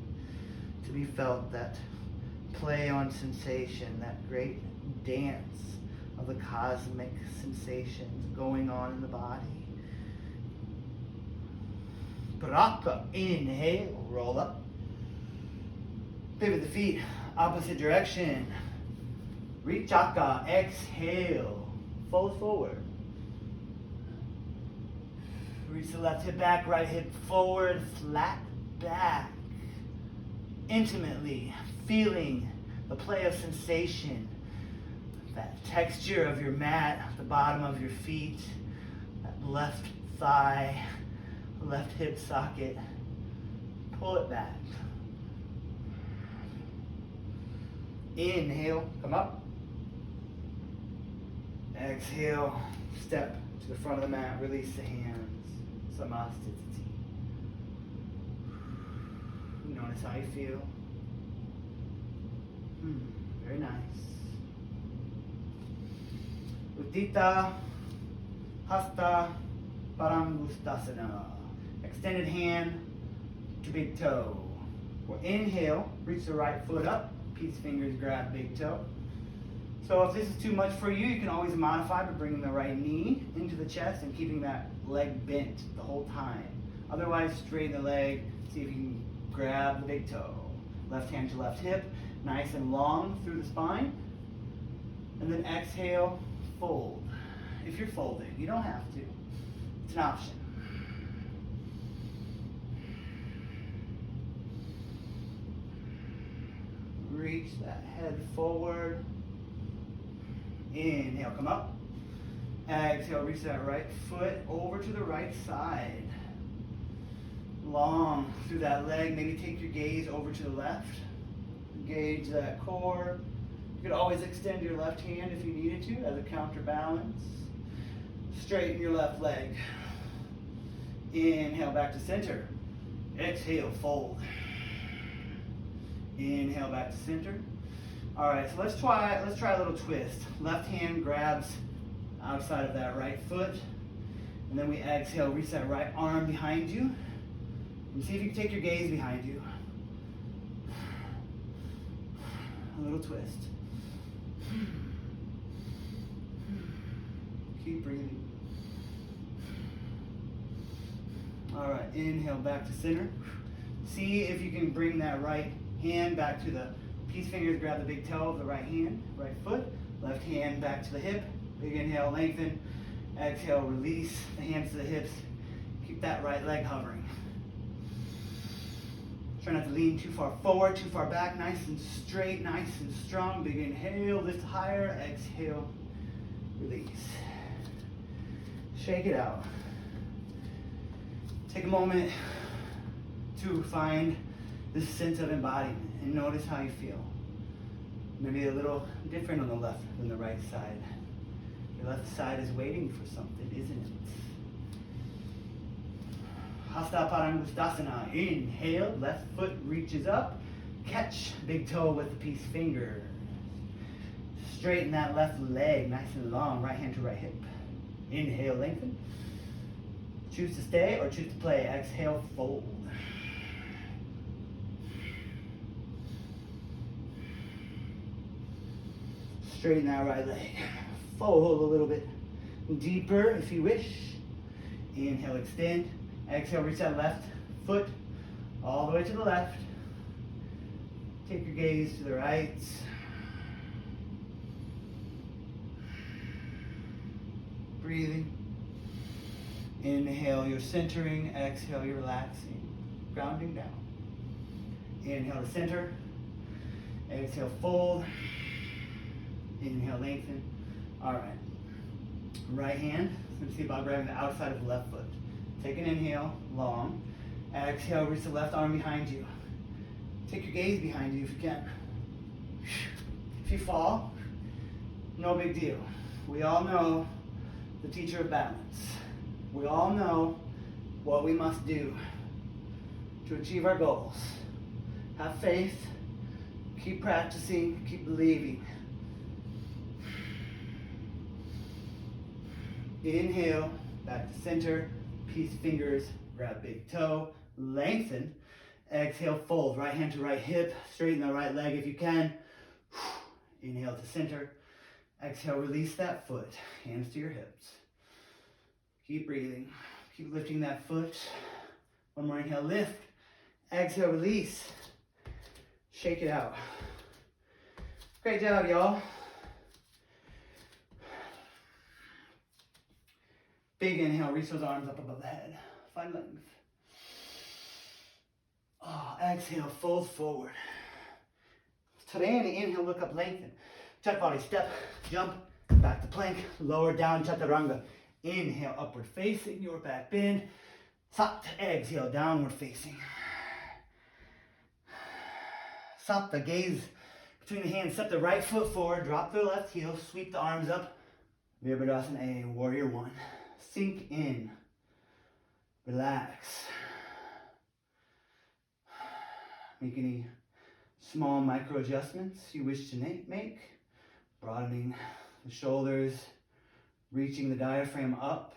to be felt, that play on sensation, that great dance of the cosmic sensations going on in the body. Praka, inhale, roll up. Pivot the feet, opposite direction. Richaka, exhale, fold forward. Reach the left hip back, right hip forward, flat back. Intimately feeling the play of sensation, that texture of your mat, the bottom of your feet, that left thigh, left hip socket. Pull it back. Inhale, come up. Exhale, step to the front of the mat, release the hands. Samastiti. Notice how you feel. Very nice. Uddita Hasta Parangustasana. Extended hand to big toe. We'll inhale, reach the right foot up. Peace fingers grab big toe. So if this is too much for you, you can always modify by bringing the right knee into the chest and keeping that leg bent the whole time. Otherwise, straighten the leg, see if you can grab the big toe. Left hand to left hip, nice and long through the spine. And then exhale, fold. If you're folding, you don't have to. It's an option. Reach that head forward. Inhale, come up. Exhale, reach that right foot over to the right side. Long through that leg. Maybe take your gaze over to the left. Engage that core. You could always extend your left hand if you needed to as a counterbalance. Straighten your left leg. Inhale back to center. Exhale, fold. Inhale back to center. All right, so let's try a little twist. Left hand grabs outside of that right foot. And then we exhale, reach that right arm behind you. And see if you can take your gaze behind you. A little twist. Keep breathing. All right, inhale back to center. See if you can bring that right hand back to the peace fingers, grab the big toe of the right hand, right foot. Left hand back to the hip. Big inhale, lengthen. Exhale, release the hands to the hips. Keep that right leg hovering. Try not to lean too far forward, too far back. Nice and straight, nice and strong. Big inhale, lift higher. Exhale, release. Shake it out. Take a moment to find this sense of embodiment and notice how you feel. Maybe a little different on the left than the right side. Your left side is waiting for something, isn't it? Hasta Padangustasana. Inhale, left foot reaches up. Catch big toe with the peace finger. Straighten that left leg nice and long, right hand to right hip. Inhale, lengthen. Choose to stay or choose to play. Exhale, fold. Straighten that right leg. Fold a little bit deeper if you wish. Inhale, extend. Exhale, reach that left foot all the way to the left. Take your gaze to the right. Breathing. Inhale, you're centering. Exhale, you're relaxing. Grounding down. Inhale to center. Exhale, fold. Inhale, lengthen. All right. Right hand. Let's see about grabbing the outside of the left foot. Take an inhale, long. Exhale, reach the left arm behind you. Take your gaze behind you if you can. If you fall, no big deal. We all know the teacher of balance. We all know what we must do to achieve our goals. Have faith, keep practicing, keep believing. Inhale, back to center, peace fingers, grab big toe, lengthen. Exhale, fold, right hand to right hip, straighten the right leg if you can. Inhale to center. Exhale, release that foot, hands to your hips. Keep breathing, keep lifting that foot. One more inhale, lift. Exhale, release. Shake it out. Great job, y'all. Big inhale, reach those arms up above the head. Find length. Oh, exhale, fold forward. Today in the inhale, look up, lengthen. Chaturanga, step, jump, back to plank, lower down, chaturanga. Inhale, upward facing, your back bend. Sapta, exhale, downward facing. Sapta, gaze between the hands, step the right foot forward, drop the left heel, sweep the arms up. Virabhadrasana A, warrior one. Sink in, relax. Make any small micro adjustments you wish to make. Broadening the shoulders, reaching the diaphragm up,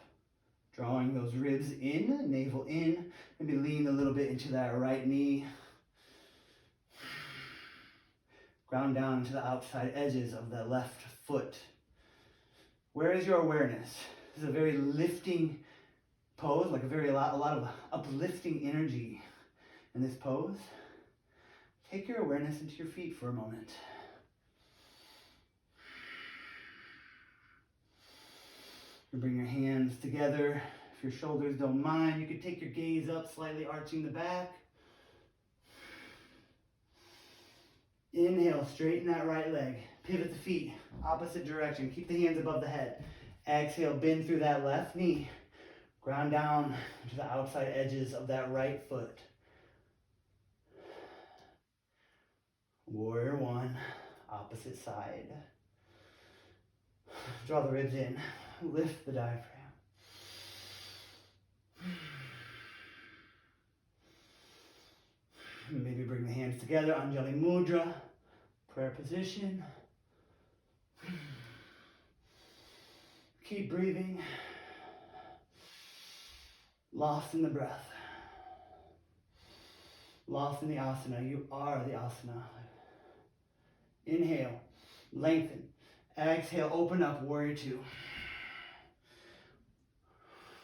drawing those ribs in, navel in. Maybe lean a little bit into that right knee. Ground down into the outside edges of the left foot. Where is your awareness? This is a very lifting pose, like a lot of uplifting energy in this pose. Take your awareness into your feet for a moment. You bring your hands together. If your shoulders don't mind, you can take your gaze up, slightly arching the back. Inhale, straighten that right leg. Pivot the feet, opposite direction. Keep the hands above the head. Exhale, bend through that left knee. Ground down to the outside edges of that right foot. Warrior one, opposite side. Draw the ribs in, lift the diaphragm. Maybe bring the hands together, Anjali Mudra, prayer position. Keep breathing. Lost in the breath. Lost in the asana. You are the asana. Inhale, lengthen. Exhale, open up, warrior two.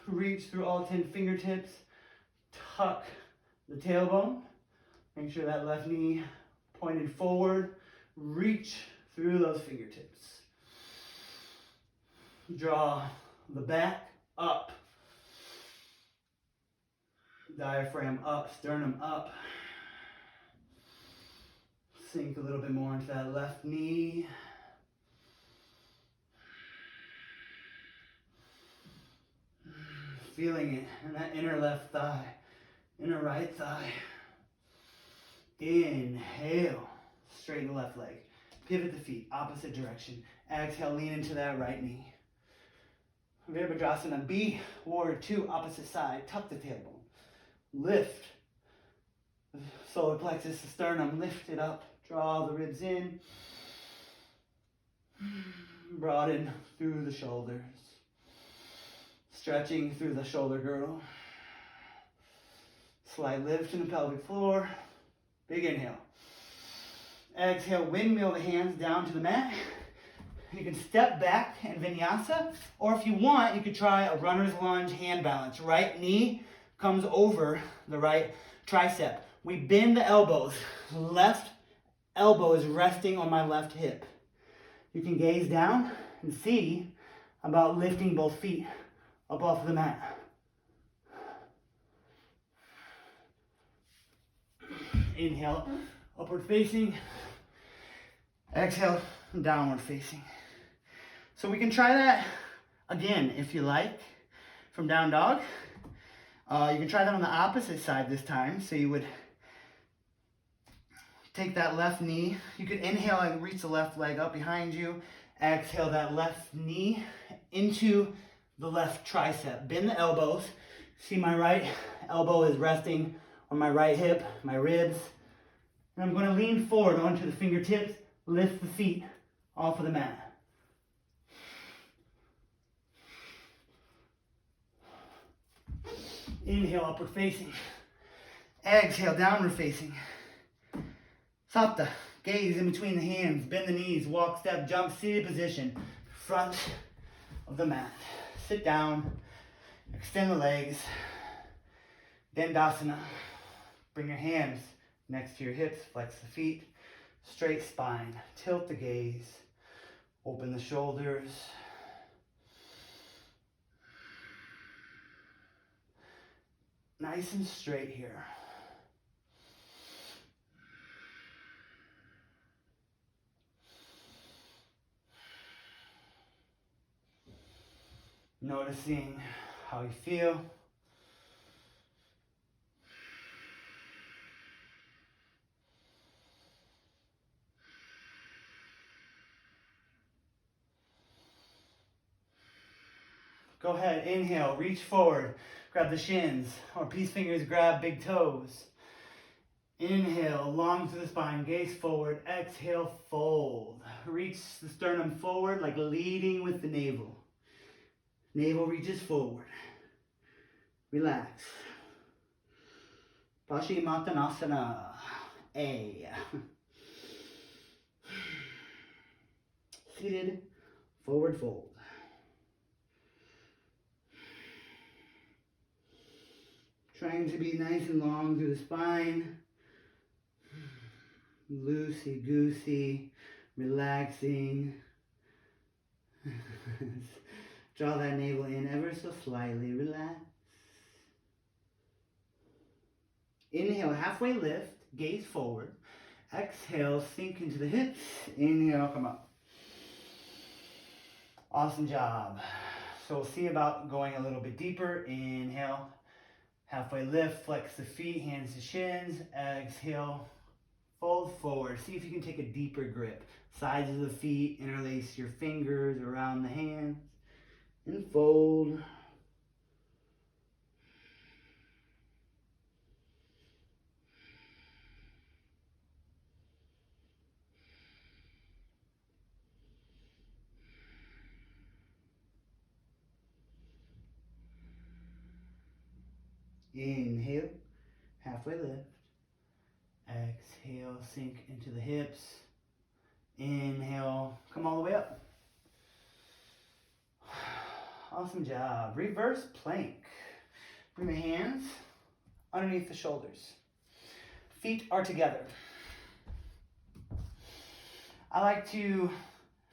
Reach through all 10 fingertips. Tuck the tailbone. Make sure that left knee pointed forward. Reach through those fingertips. Draw the back up. Diaphragm up, sternum up. Sink a little bit more into that left knee. Feeling it in that inner left thigh, inner right thigh. Inhale, straighten the left leg. Pivot the feet, opposite direction. Exhale, lean into that right knee. Virabhadrasana B, warrior two, opposite side. Tuck the tailbone. Lift. Solar plexus, the sternum, lift it up. Draw the ribs in. Broaden through the shoulders. Stretching through the shoulder girdle. Slight lift in the pelvic floor. Big inhale. Exhale, windmill the hands down to the mat. You can step back and vinyasa, or if you want, you could try a runner's lunge hand balance. Right knee comes over the right tricep. We bend the elbows. Left elbow is resting on my left hip. You can gaze down and see about lifting both feet up off the mat. Inhale, upward facing. Exhale, downward facing. So we can try that again if you like from down dog. You can try that on the opposite side this time. So you would take that left knee. You could inhale and reach the left leg up behind you. Exhale that left knee into the left tricep. Bend the elbows. See my right elbow is resting on my right hip, my ribs. And I'm going to lean forward onto the fingertips, lift the feet off of the mat. Inhale, upward facing. Exhale, downward facing. Sapta, gaze in between the hands, bend the knees, walk, step, jump, seated position, front of the mat. Sit down, extend the legs, Dandasana. Bring your hands next to your hips, flex the feet, straight spine, tilt the gaze, open the shoulders. Nice and straight here. Noticing how you feel. Go ahead, inhale, reach forward, grab the shins, or peace fingers grab big toes. Inhale, long through the spine, gaze forward, exhale, fold. Reach the sternum forward like leading with the navel. Navel reaches forward. Relax. Paschimottanasana. A. Seated, forward fold. Trying to be nice and long through the spine. Loosey-goosey, relaxing. Draw that navel in ever so slightly. Relax. Inhale, halfway lift, gaze forward. Exhale, sink into the hips. Inhale, come up. Awesome job. So we'll see about going a little bit deeper. Inhale, halfway lift, flex the feet, hands to shins. Exhale, Fold forward. See if you can take a deeper grip. Sides of the feet, interlace your fingers around the hands, and fold. Inhale, halfway lift. Exhale, sink into the hips. Inhale, come all the way up. Awesome job. Reverse plank. Bring the hands underneath the shoulders. Feet are together. I like to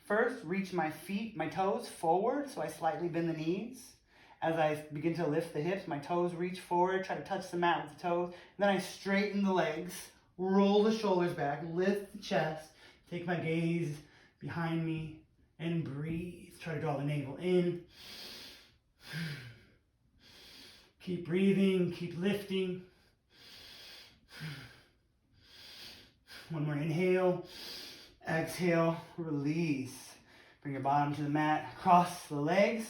first reach my feet, my toes forward, so I slightly bend the knees. As I begin to lift the hips, my toes reach forward, try to touch the mat with the toes. Then I straighten the legs, roll the shoulders back, lift the chest, take my gaze behind me, and breathe. Try to draw the navel in. Keep breathing, keep lifting. One more inhale. Exhale, release. Bring your bottom to the mat, cross the legs.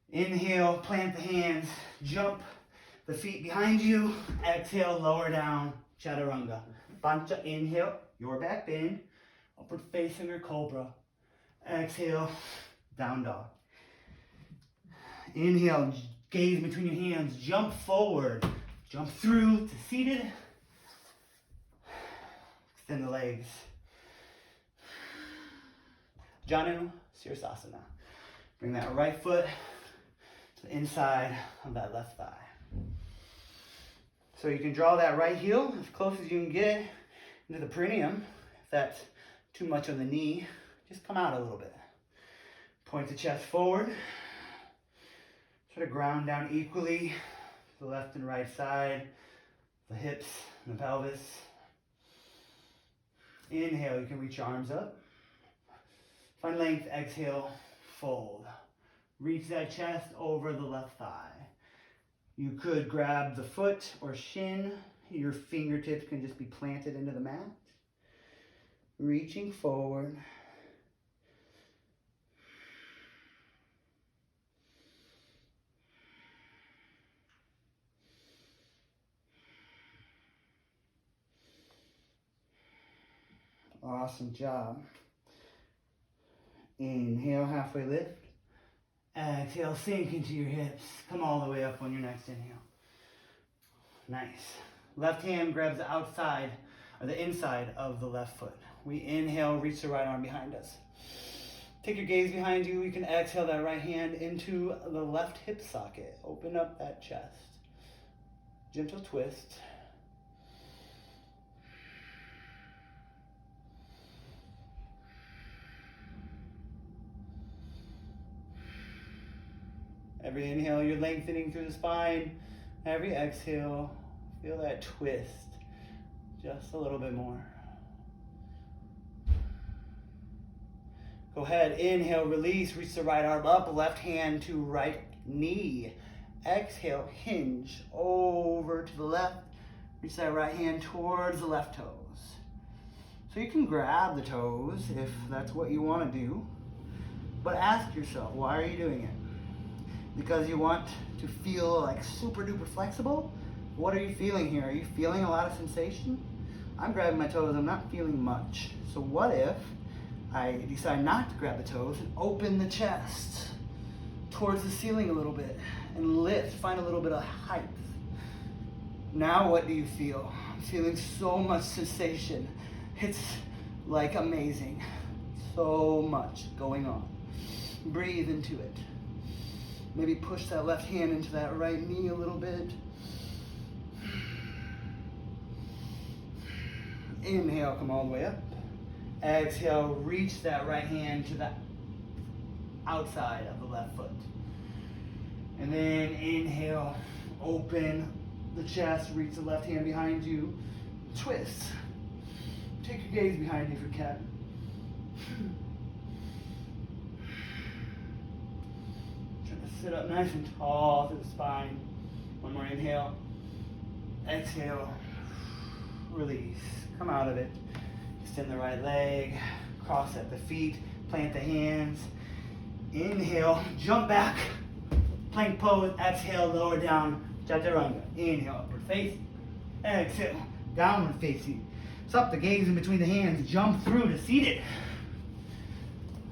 Inhale, plant the hands, jump the feet behind you. Exhale, lower down, chaturanga. Pancha, inhale, your back bend, upward facing or cobra. Exhale, down dog. Inhale, gaze between your hands, jump forward, jump through to seated. Extend the legs. Janu Sirsasana. Bring that right foot to the inside of that left thigh. So you can draw that right heel as close as you can get it into the perineum. If that's too much on the knee, just come out a little bit. Point the chest forward. Try to ground down equally to the left and right side, the hips and the pelvis. Inhale, you can reach your arms up. Find length, exhale, fold. Reach that chest over the left thigh. You could grab the foot or shin. Your fingertips can just be planted into the mat. Reaching forward. Awesome job. Inhale, halfway lift. Exhale, sink into your hips. Come all the way up on your next inhale. Nice. Left hand grabs the outside or the inside of the left foot. We inhale, reach the right arm behind us. Take your gaze behind you. You can exhale that right hand into the left hip socket. Open up that chest. Gentle twist. Every inhale, you're lengthening through the spine. Every exhale, feel that twist just a little bit more. Go ahead, inhale, release, reach the right arm up, left hand to right knee. Exhale, hinge over to the left, reach that right hand towards the left toes. So you can grab the toes if that's what you want to do, but ask yourself, why are you doing it? Because you want to feel like super duper flexible? What are you feeling here? Are you feeling a lot of sensation? I'm grabbing my toes, I'm not feeling much. So what if I decide not to grab the toes and open the chest towards the ceiling a little bit and lift, find a little bit of height. Now what do you feel? I'm feeling so much sensation. It's like amazing. So much going on. Breathe into it. Maybe push that left hand into that right knee a little bit. Inhale, come all the way up. Exhale, reach that right hand to the outside of the left foot. And then inhale, open the chest, reach the left hand behind you. Twist. Take your gaze behind you if you can. Sit up nice and tall through the spine. One more inhale. Exhale. release. Come out of it. Extend the right leg, cross at the feet, plant the hands. Inhale, jump back, plank pose. Exhale, lower down, chaturanga. Inhale, upward facing. Exhale, downward facing. Stop the gaze in between the hands, jump through to seated.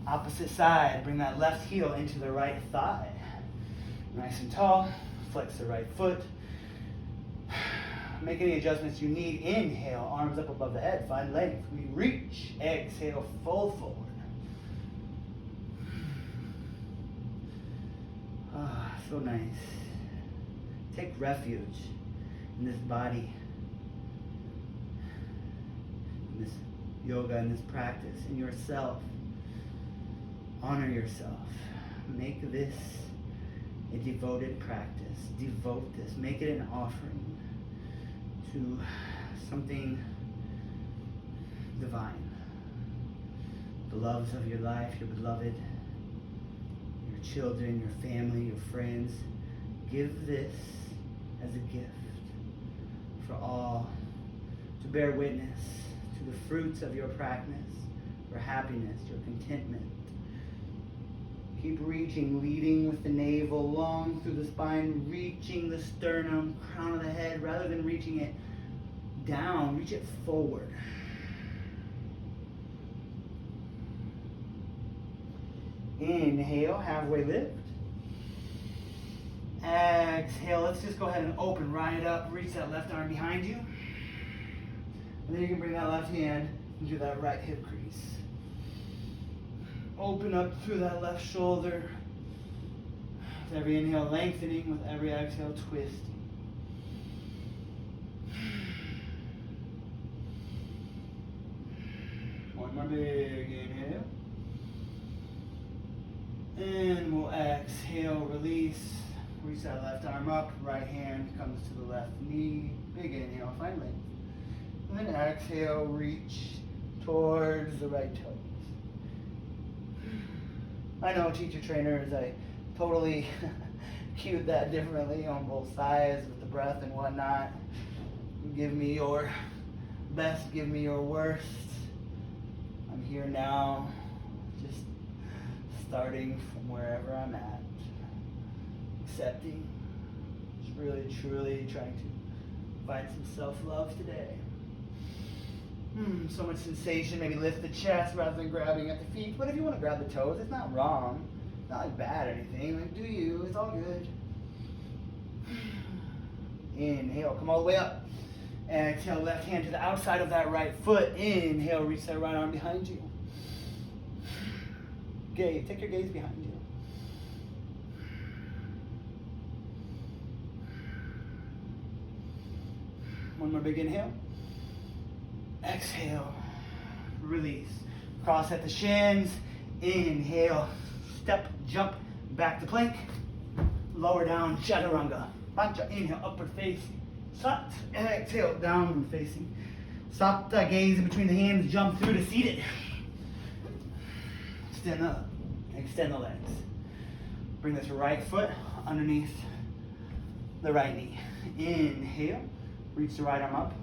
Opposite side, bring that left heel into the right thigh. Nice and tall, flex the right foot. Make any adjustments you need. Inhale, arms up above the head, find length. We reach, exhale, fold forward. Ah, so nice. Take refuge in this body, in this yoga, in this practice, in yourself. Honor yourself. Make this a devoted practice. Devote this. Make it an offering to something divine. The loves of your life, your beloved, your children, your family, your friends. Give this as a gift for all to bear witness to the fruits of your practice, for happiness, your contentment. Keep reaching, leading with the navel, long through the spine, reaching the sternum, crown of the head, rather than reaching it down, reach it forward. Inhale, halfway lift. Exhale, let's just go ahead and open right up, reach that left arm behind you. And then you can bring that left hand into that right hip crease. Open up through that left shoulder. With every inhale, lengthening. With every exhale, twisting. One more big inhale. And we'll exhale, release. Reach that left arm up. Right hand comes to the left knee. Big inhale, find length. And then exhale, reach towards the right toes. I know teacher trainers, I totally cued that differently on both sides with the breath and whatnot. Give me your best, give me your worst. I'm here now, just starting from wherever I'm at. Accepting, just really, truly trying to find some self-love today. So much sensation. Maybe lift the chest rather than grabbing at the feet. But if you want to grab the toes, it's not wrong. It's not like bad or anything. Like, do you? It's all good. Inhale, come all the way up. Exhale, left hand to the outside of that right foot. Inhale, reach that right arm behind you. Gaze, take your gaze behind you. One more big inhale. Exhale, release. Cross at the shins. Inhale, step, jump, back to plank. Lower down, chaturanga. Pancha, inhale, upward facing. Sat, exhale, downward facing. Sapta, gaze in between the hands, jump through to seated. Extend up, extend the legs. Bring this right foot underneath the right knee. Inhale, reach the right arm up.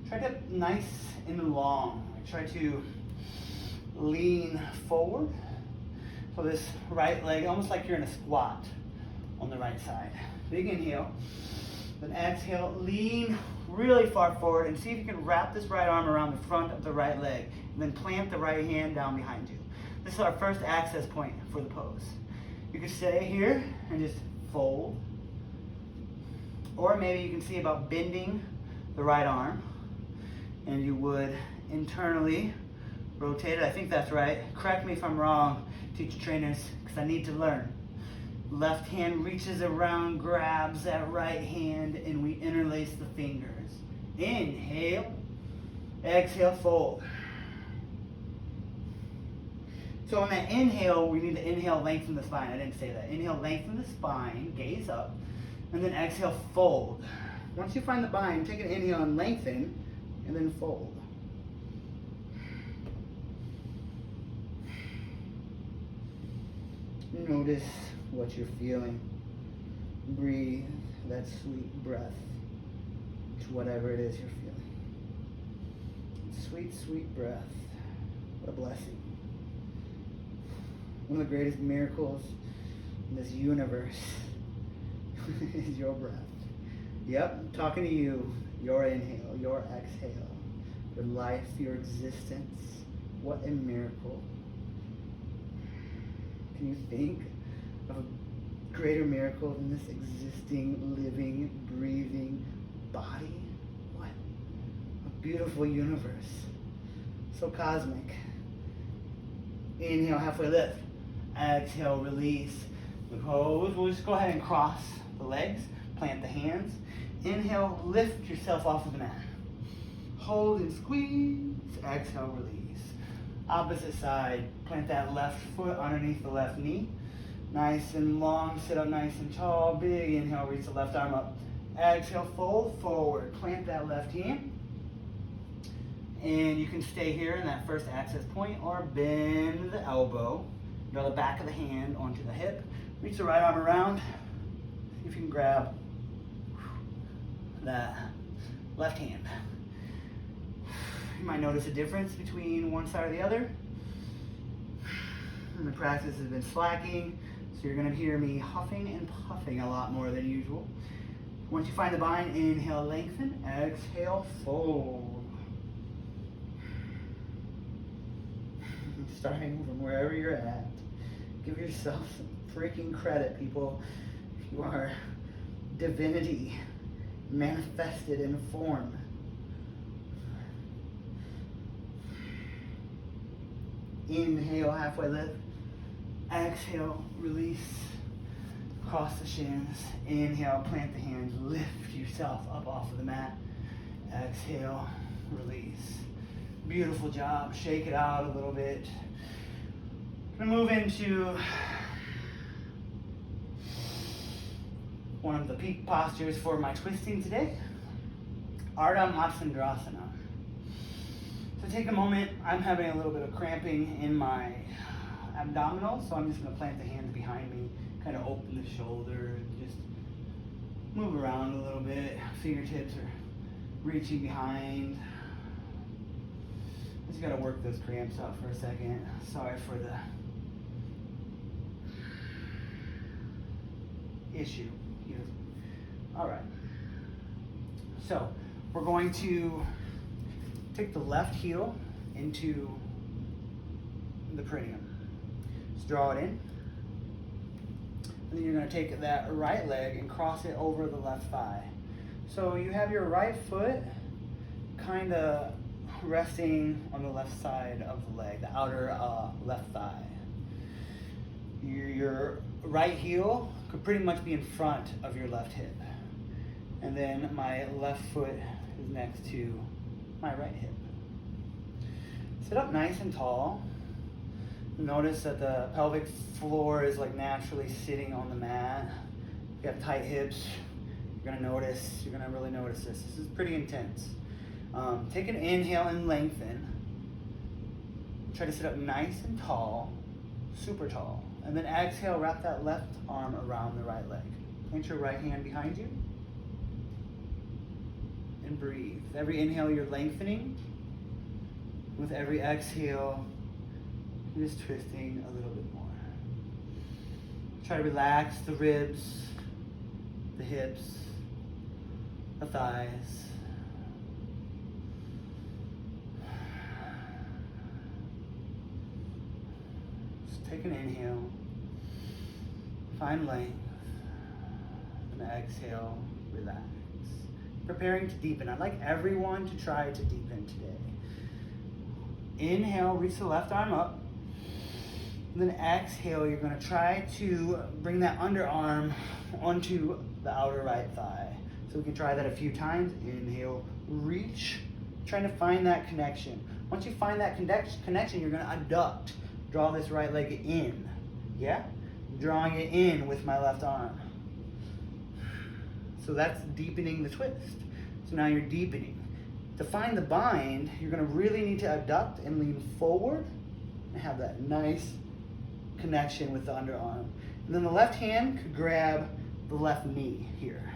Try to get nice and long. Try to lean forward. So this right leg, almost like you're in a squat on the right side. Big inhale. Then exhale, lean really far forward and see if you can wrap this right arm around the front of the right leg. And then plant the right hand down behind you. This is our first access point for the pose. You can stay here and just fold. Or maybe you can see about bending the right arm. And you would internally rotate it. I think that's right. Correct me if I'm wrong, teacher trainers, because I need to learn. Left hand reaches around, grabs that right hand, and we interlace the fingers. Inhale, exhale, fold. So on that inhale, we need to inhale, lengthen the spine. I didn't say that. Inhale, lengthen the spine, gaze up, and then exhale, fold. Once you find the bind, take an inhale and lengthen, and then fold. Notice what you're feeling. Breathe that sweet breath to whatever it is you're feeling. Sweet, sweet breath. What a blessing. One of the greatest miracles in this universe is your breath. Yep, I'm talking to you. Your inhale, your exhale, your life, your existence. What a miracle. Can you think of a greater miracle than this existing, living, breathing body? What a beautiful universe. So cosmic. Inhale, halfway lift. Exhale, release. We'll just go ahead and cross the legs, plant the hands. Inhale, lift yourself off of the mat. Hold and squeeze. Exhale, release. Opposite side, plant that left foot underneath the left knee. Nice and long, sit up nice and tall. Big inhale, reach the left arm up. Exhale, fold forward. Plant that left hand. And you can stay here in that first access point or bend the elbow. Draw the back of the hand onto the hip. Reach the right arm around. See if you can grab that left hand. You might notice a difference between one side or the other. And the practice has been slacking, so you're going to hear me huffing and puffing a lot more than usual. Once you find the bind, inhale, lengthen. Exhale, fold. Starting from wherever you're at. Give yourself some freaking credit, people. You are divinity manifested in form. Inhale, halfway lift. Exhale, release. Cross the shins. Inhale, plant the hands. Lift yourself up off of the mat. Exhale, release. Beautiful job. Shake it out a little bit. I'm gonna move into one of the peak postures for my twisting today. Ardha Matsyendrasana. So take a moment. I'm having a little bit of cramping in my abdominal, so I'm just going to plant the hands behind me, kind of open the shoulder, and just move around a little bit. Fingertips are reaching behind. Just got to work those cramps out for a second. Sorry for the issue here. All right. So we're going to take the left heel into the perineum. Just draw it in. And then you're going to take that right leg and cross it over the left thigh. So you have your right foot kind of resting on the left side of the leg, the outer left thigh. Your right heel could pretty much be in front of your left hip. And then my left foot is next to my right hip. Sit up nice and tall. Notice that the pelvic floor is like naturally sitting on the mat. If you have tight hips, you're gonna really notice this. This is pretty intense. Take an inhale and lengthen. Try to sit up nice and tall, super tall. And then exhale, wrap that left arm around the right leg. Plant your right hand behind you. And breathe. With every inhale, you're lengthening. With every exhale, you're just twisting a little bit more. Try to relax the ribs, the hips, the thighs. Just take an inhale, find length, and exhale, relax. Preparing to deepen. I'd like everyone to try to deepen today. Inhale, reach the left arm up. And then exhale, you're going to try to bring that underarm onto the outer right thigh. So we can try that a few times. Inhale, reach. Trying to find that connection. Once you find that connection, you're going to adduct. Draw this right leg in. Yeah? Drawing it in with my left arm. So that's deepening the twist. So now you're deepening. To find the bind, you're going to really need to adduct and lean forward and have that nice connection with the underarm. And then the left hand could grab the left knee here.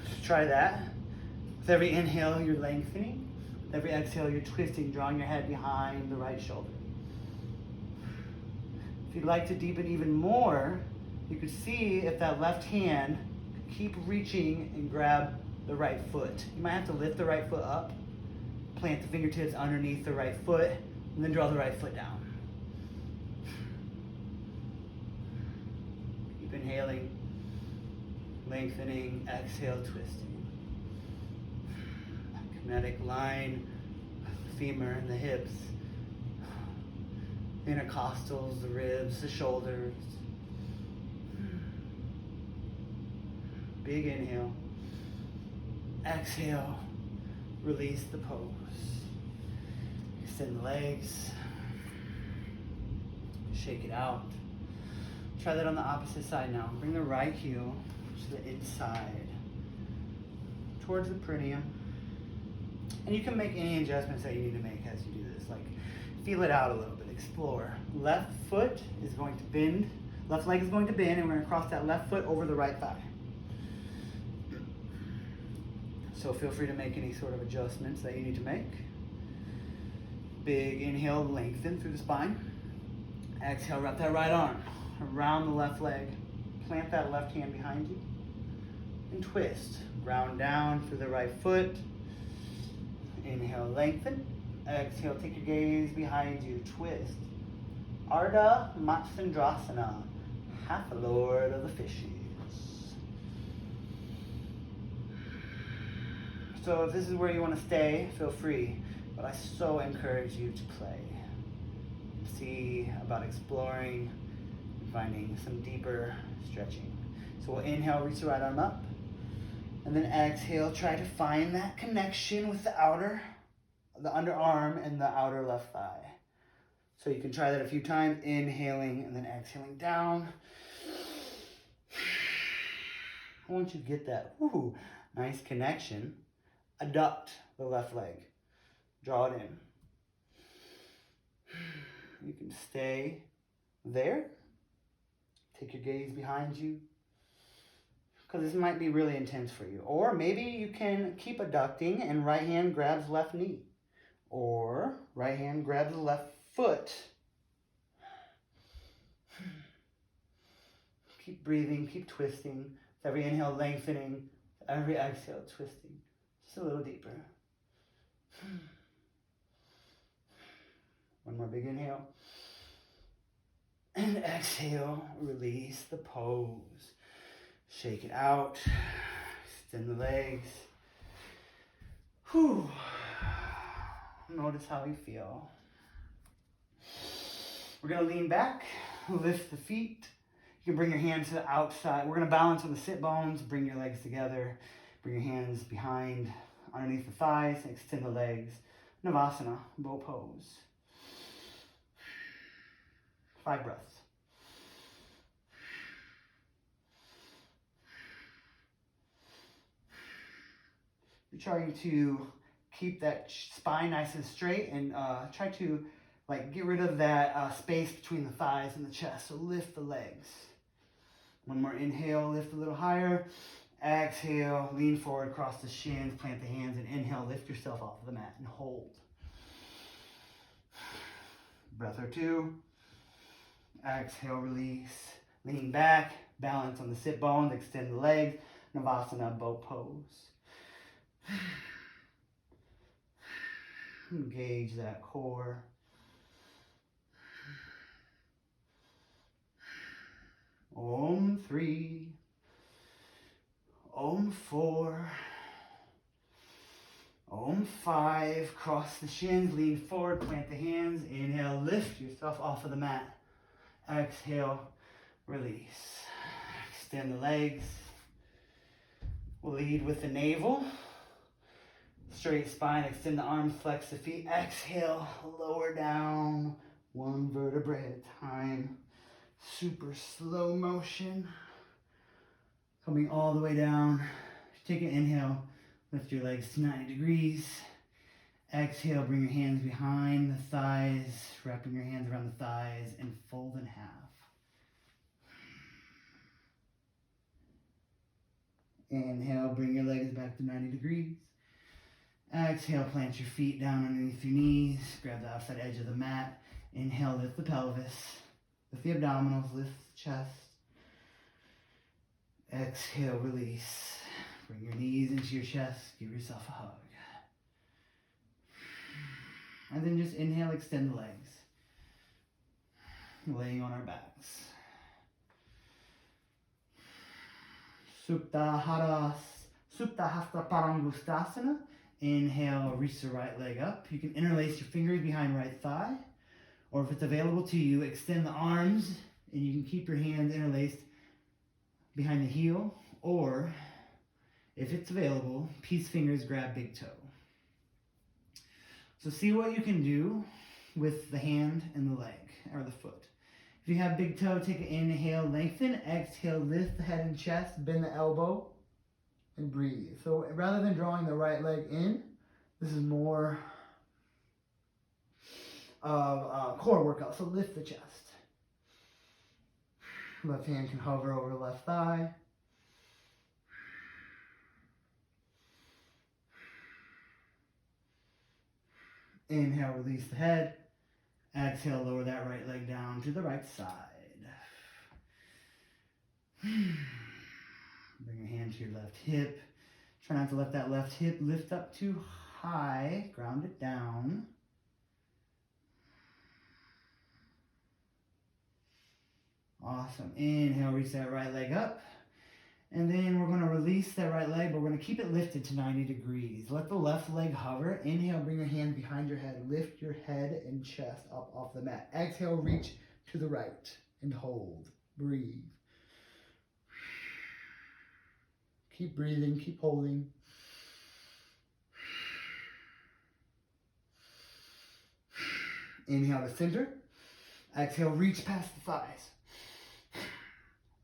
So try that. With every inhale, you're lengthening. With Every exhale, you're twisting, drawing your head behind the right shoulder. If you'd like to deepen even more, you could see if that left hand could keep reaching and grab the right foot. You might have to lift the right foot up, plant the fingertips underneath the right foot, and then draw the right foot down. Keep inhaling, lengthening, exhale, twisting. Kinetic line, the femur and the hips, intercostals, the ribs, the shoulders. Big inhale. Exhale, release the pose. Extend the legs. Shake it out. Try that on the opposite side now. Bring the right heel to the inside, towards the perineum. And you can make any adjustments that you need to make as you do this. Like, feel it out a little bit, explore. Left foot is going to bend, left leg is going to bend, and we're going to cross that left foot over the right thigh. So feel free to make any sort of adjustments that you need to make. Big inhale, lengthen through the spine. Exhale, wrap that right arm around the left leg. Plant that left hand behind you. And twist. Ground down through the right foot. Inhale, lengthen. Exhale, take your gaze behind you. Twist. Ardha Matsyendrasana, half a lord of the fishes. So if this is where you want to stay, feel free. But I so encourage you to play. See about exploring, finding some deeper stretching. So we'll inhale, reach the right arm up. And then exhale, try to find that connection with the underarm and the outer left thigh. So you can try that a few times, inhaling and then exhaling down. Once you get that, nice connection, adduct the left leg. Draw it in. You can stay there. Take your gaze behind you, because this might be really intense for you. Or maybe you can keep adducting and right hand grabs left knee. Or right hand grabs the left foot. Keep breathing, keep twisting. With every inhale, lengthening. With every exhale, twisting. Just a little deeper. One more big inhale. And exhale, release the pose. Shake it out. Extend the legs. Whew. Notice how you feel. We're going to lean back, lift the feet. You can bring your hands to the outside. We're going to balance on the sit bones. Bring your legs together. Bring your hands behind, underneath the thighs, and extend the legs. Navasana, bow pose. 5 breaths. You're trying to keep that spine nice and straight and try to get rid of that space between the thighs and the chest. So lift the legs. One more inhale, lift a little higher. Exhale, lean forward, cross the shins, plant the hands, and inhale, lift yourself off of the mat and hold. Breath or two. Exhale, release. Lean back, balance on the sit bones, extend the legs. Navasana, bow pose. Engage that core. Om 3. Om 4. Om 5. Cross the shins, lean forward, plant the hands. Inhale, lift yourself off of the mat. Exhale, release. Extend the legs. We'll lead with the navel. Straight spine, extend the arms, flex the feet. Exhale, lower down, 1 vertebrae at a time. Super slow motion. Coming all the way down. Take an inhale, lift your legs to 90 degrees. Exhale, bring your hands behind the thighs, wrapping your hands around the thighs and fold in half. Inhale, bring your legs back to 90 degrees. Exhale, plant your feet down underneath your knees. Grab the outside edge of the mat. Inhale, lift the pelvis. Lift the abdominals, lift the chest. Exhale, release. Bring your knees into your chest. Give yourself a hug. And then just inhale, extend the legs. Laying on our backs. Supta Hasta Parangustasana. Inhale, reach the right leg up. You can interlace your fingers behind right thigh. Or if it's available to you, extend the arms and you can keep your hands interlaced behind the heel. Or if it's available, peace fingers grab big toe. So see what you can do with the hand and the leg or the foot. If you have big toe, take an inhale, lengthen. Exhale, lift the head and chest, bend the elbow, and breathe. So rather than drawing the right leg in, this is more of a core workout. So lift the chest. Left hand can hover over the left thigh. Inhale, release the head. Exhale, lower that right leg down to the right side. Bring your hand to your left hip. Try not to let that left hip lift up too high. Ground it down. Awesome. Inhale, reach that right leg up. And then we're going to release that right leg, but we're going to keep it lifted to 90 degrees. Let the left leg hover. Inhale, bring your hand behind your head. Lift your head and chest up off the mat. Exhale, reach to the right and hold. Breathe. Keep breathing, keep holding. Inhale to center. Exhale, reach past the thighs.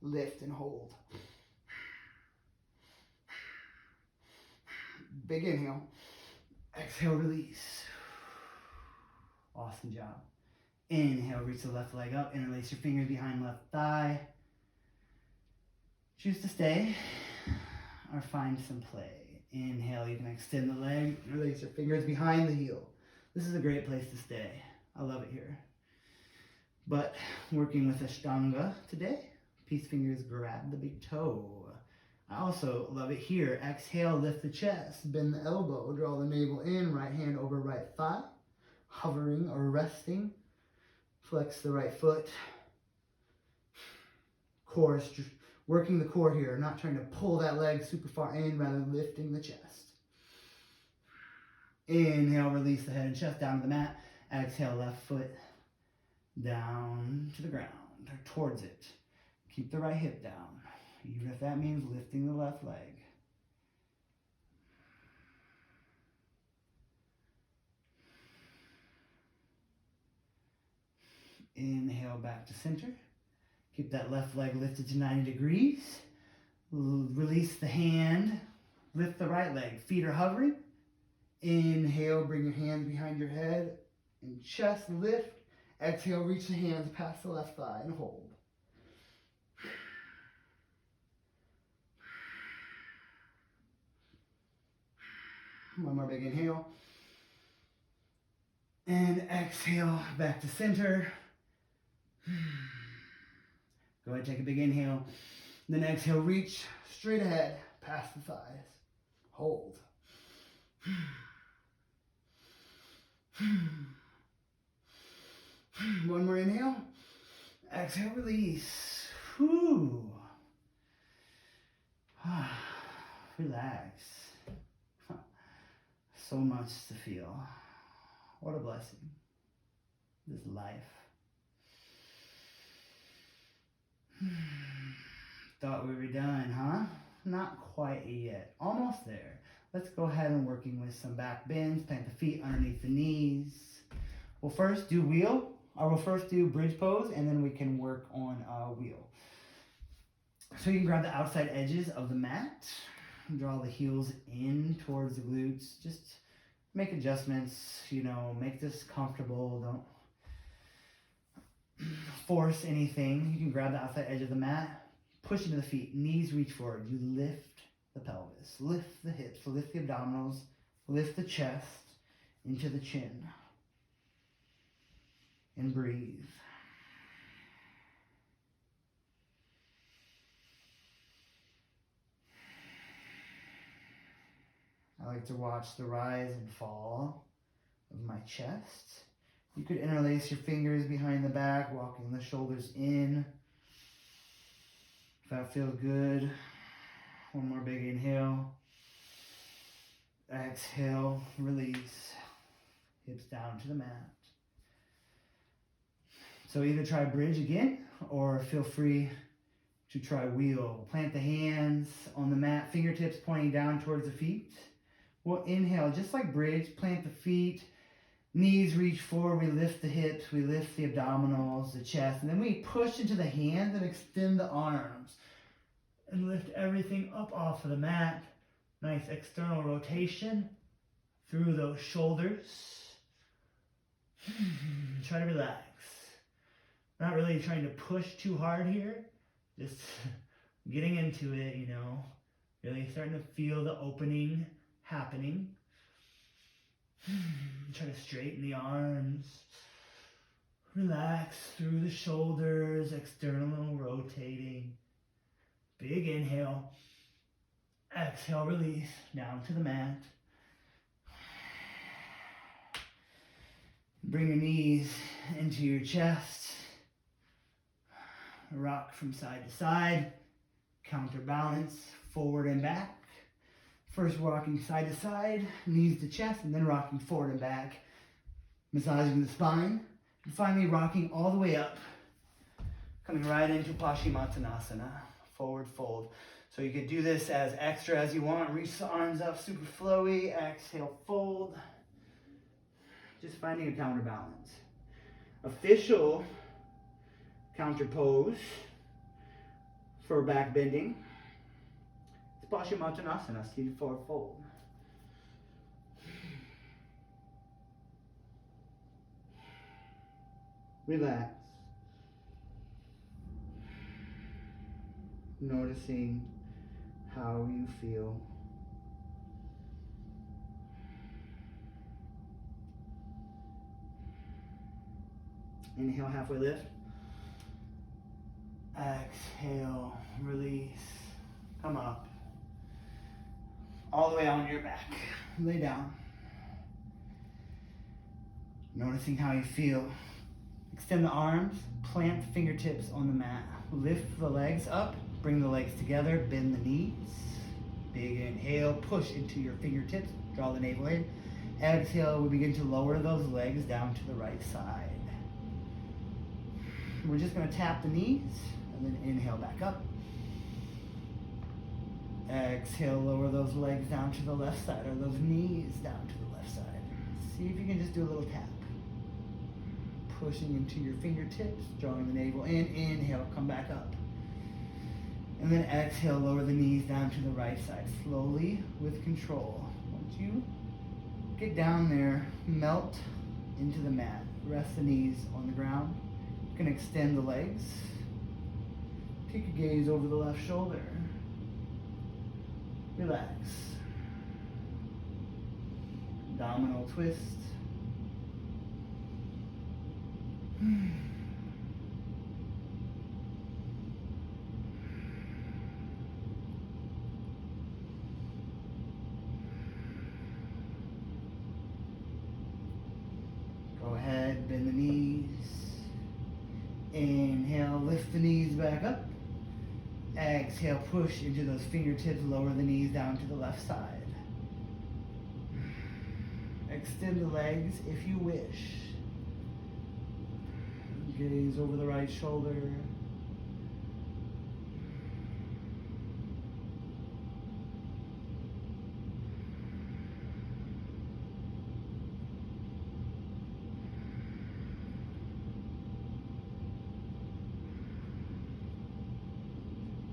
Lift and hold. Big inhale. Exhale, release. Awesome job. Inhale, reach the left leg up. Interlace your fingers behind left thigh. Choose to stay or find some play. Inhale, you can extend the leg. Interlace your fingers behind the heel. This is a great place to stay. I love it here. But working with Ashtanga today, peace fingers grab the big toe. I also love it here. Exhale, lift the chest, bend the elbow, draw the navel in, right hand over right thigh, hovering or resting. Flex the right foot. Core, working the core here, not trying to pull that leg super far in, rather lifting the chest. Inhale, release the head and chest down to the mat. Exhale, left foot down to the ground, or towards it. Keep the right hip down. Even if that means lifting the left leg. Inhale back to center. Keep that left leg lifted to 90 degrees. Release the hand. Lift the right leg. Feet are hovering. Inhale, bring your hands behind your head and chest lift. Exhale, reach the hands past the left thigh and hold. One more big inhale. And exhale, back to center. Go ahead, take a big inhale. Then exhale, reach straight ahead, past the thighs. Hold. One more inhale. Exhale, release. Whew. Relax. So much to feel. What a blessing. This life. Thought we were done, huh? Not quite yet. Almost there. Let's go ahead and working with some back bends. Plant the feet underneath the knees. We'll first do wheel, or we'll first do bridge pose, and then we can work on wheel. So you can grab the outside edges of the mat. Draw the heels in towards the glutes. Just make adjustments, make this comfortable. Don't force anything. You can grab the outside edge of the mat, push into the feet, knees reach forward. You lift the pelvis, lift the hips, lift the abdominals, lift the chest into the chin. And breathe. I like to watch the rise and fall of my chest. You could interlace your fingers behind the back, walking the shoulders in. If that feels good. One more big inhale. Exhale, release. Hips down to the mat. So either try bridge again, or feel free to try wheel. Plant the hands on the mat, fingertips pointing down towards the feet. We'll inhale, just like bridge, plant the feet, knees reach forward, we lift the hips, we lift the abdominals, the chest, and then we push into the hands and extend the arms. And lift everything up off of the mat. Nice external rotation through those shoulders. Try to relax. Not really trying to push too hard here. Just getting into it, you know. Really starting to feel the opening happening. Try to straighten the arms. Relax through the shoulders, external rotating. Big inhale. Exhale, release, down to the mat. Bring your knees into your chest. Rock from side to side. Counterbalance, forward and back. First rocking side to side, knees to chest, and then rocking forward and back. Massaging the spine. And finally rocking all the way up. Coming right into Paschimottanasana, forward fold. So you could do this as extra as you want. Reach the arms up, super flowy. Exhale, fold. Just finding a counterbalance. Official counter pose for back bending. It's Paschimottanasana, seated forward fold. Relax. Noticing how you feel. Inhale, halfway lift. Exhale, release. Come up. All the way on your back. Lay down. Noticing how you feel. Extend the arms, plant the fingertips on the mat. Lift the legs up, bring the legs together, bend the knees. Big inhale, push into your fingertips, draw the navel in. Exhale, we begin to lower those legs down to the right side. We're just going to tap the knees and then inhale back up. Exhale, lower those legs down to the left side, or those knees down to the left side. See if you can just do a little tap. Pushing into your fingertips, drawing the navel in. Inhale, come back up. And then exhale, lower the knees down to the right side, slowly with control. Once you get down there, melt into the mat. Rest the knees on the ground. You can extend the legs. Take your gaze over the left shoulder. Relax. Abdominal twist. Go ahead, bend the knees. Inhale, lift the knees back up. Exhale, push into those fingertips, lower the knees down to the left side. Extend the legs if you wish. Gaze over the right shoulder.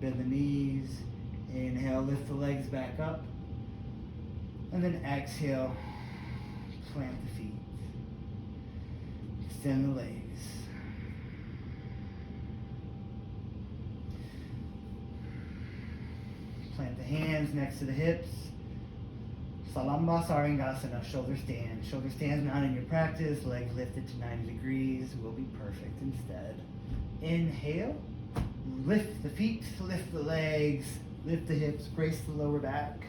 Bend the knees. Inhale, lift the legs back up. And then exhale, plant the feet. Extend the legs. Plant the hands next to the hips. Salamba Sarangasana, shoulder stand. Shoulder stand's not in your practice. Legs lifted to 90 degrees will be perfect instead. Inhale. Lift the feet, lift the legs, lift the hips, brace the lower back.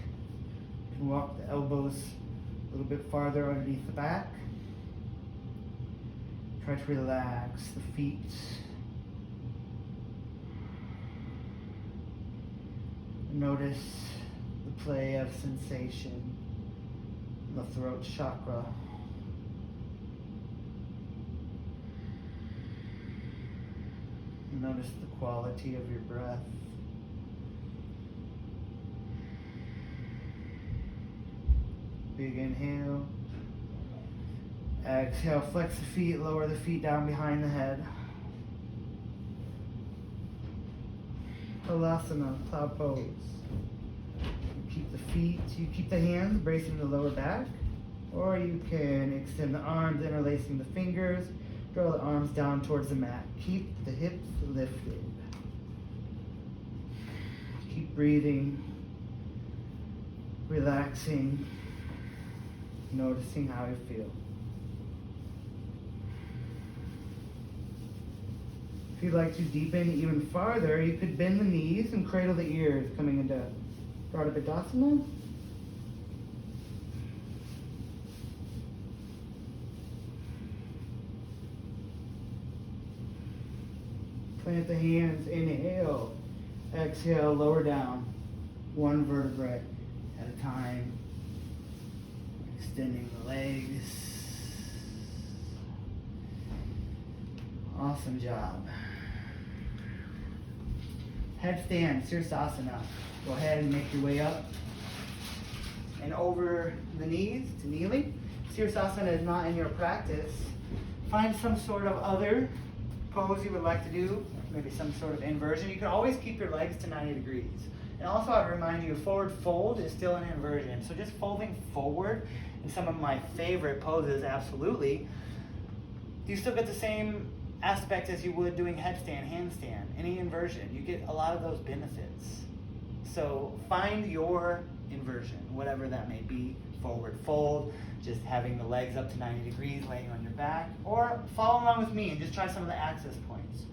You can walk the elbows a little bit farther underneath the back. Try to relax the feet. Notice the play of sensation in the throat chakra. Notice the quality of your breath. Big inhale. Exhale, flex the feet, lower the feet down behind the head. Halasana, cloud pose. You keep the feet, you keep the hands bracing the lower back, or you can extend the arms, interlacing the fingers, draw the arms down towards the mat. Keep the hips lifted. Keep breathing, relaxing, noticing how you feel. If you'd like to deepen even farther, you could bend the knees and cradle the ears, coming into Ardha. Plant the hands, inhale, exhale, lower down, one vertebrae at a time, extending the legs. Awesome job. Headstand, Sirsasana. Go ahead and make your way up and over the knees to kneeling. Sirsasana is not in your practice. Find some sort of other pose you would like to do, maybe some sort of inversion. You can always keep your legs to 90 degrees. And also I'd remind you, forward fold is still an inversion. So just folding forward in some of my favorite poses, absolutely. You still get the same aspect as you would doing headstand, handstand, any inversion. You get a lot of those benefits. So find your inversion, whatever that may be. Forward fold, just having the legs up to 90 degrees, laying on your back, or follow along with me and just try some of the access points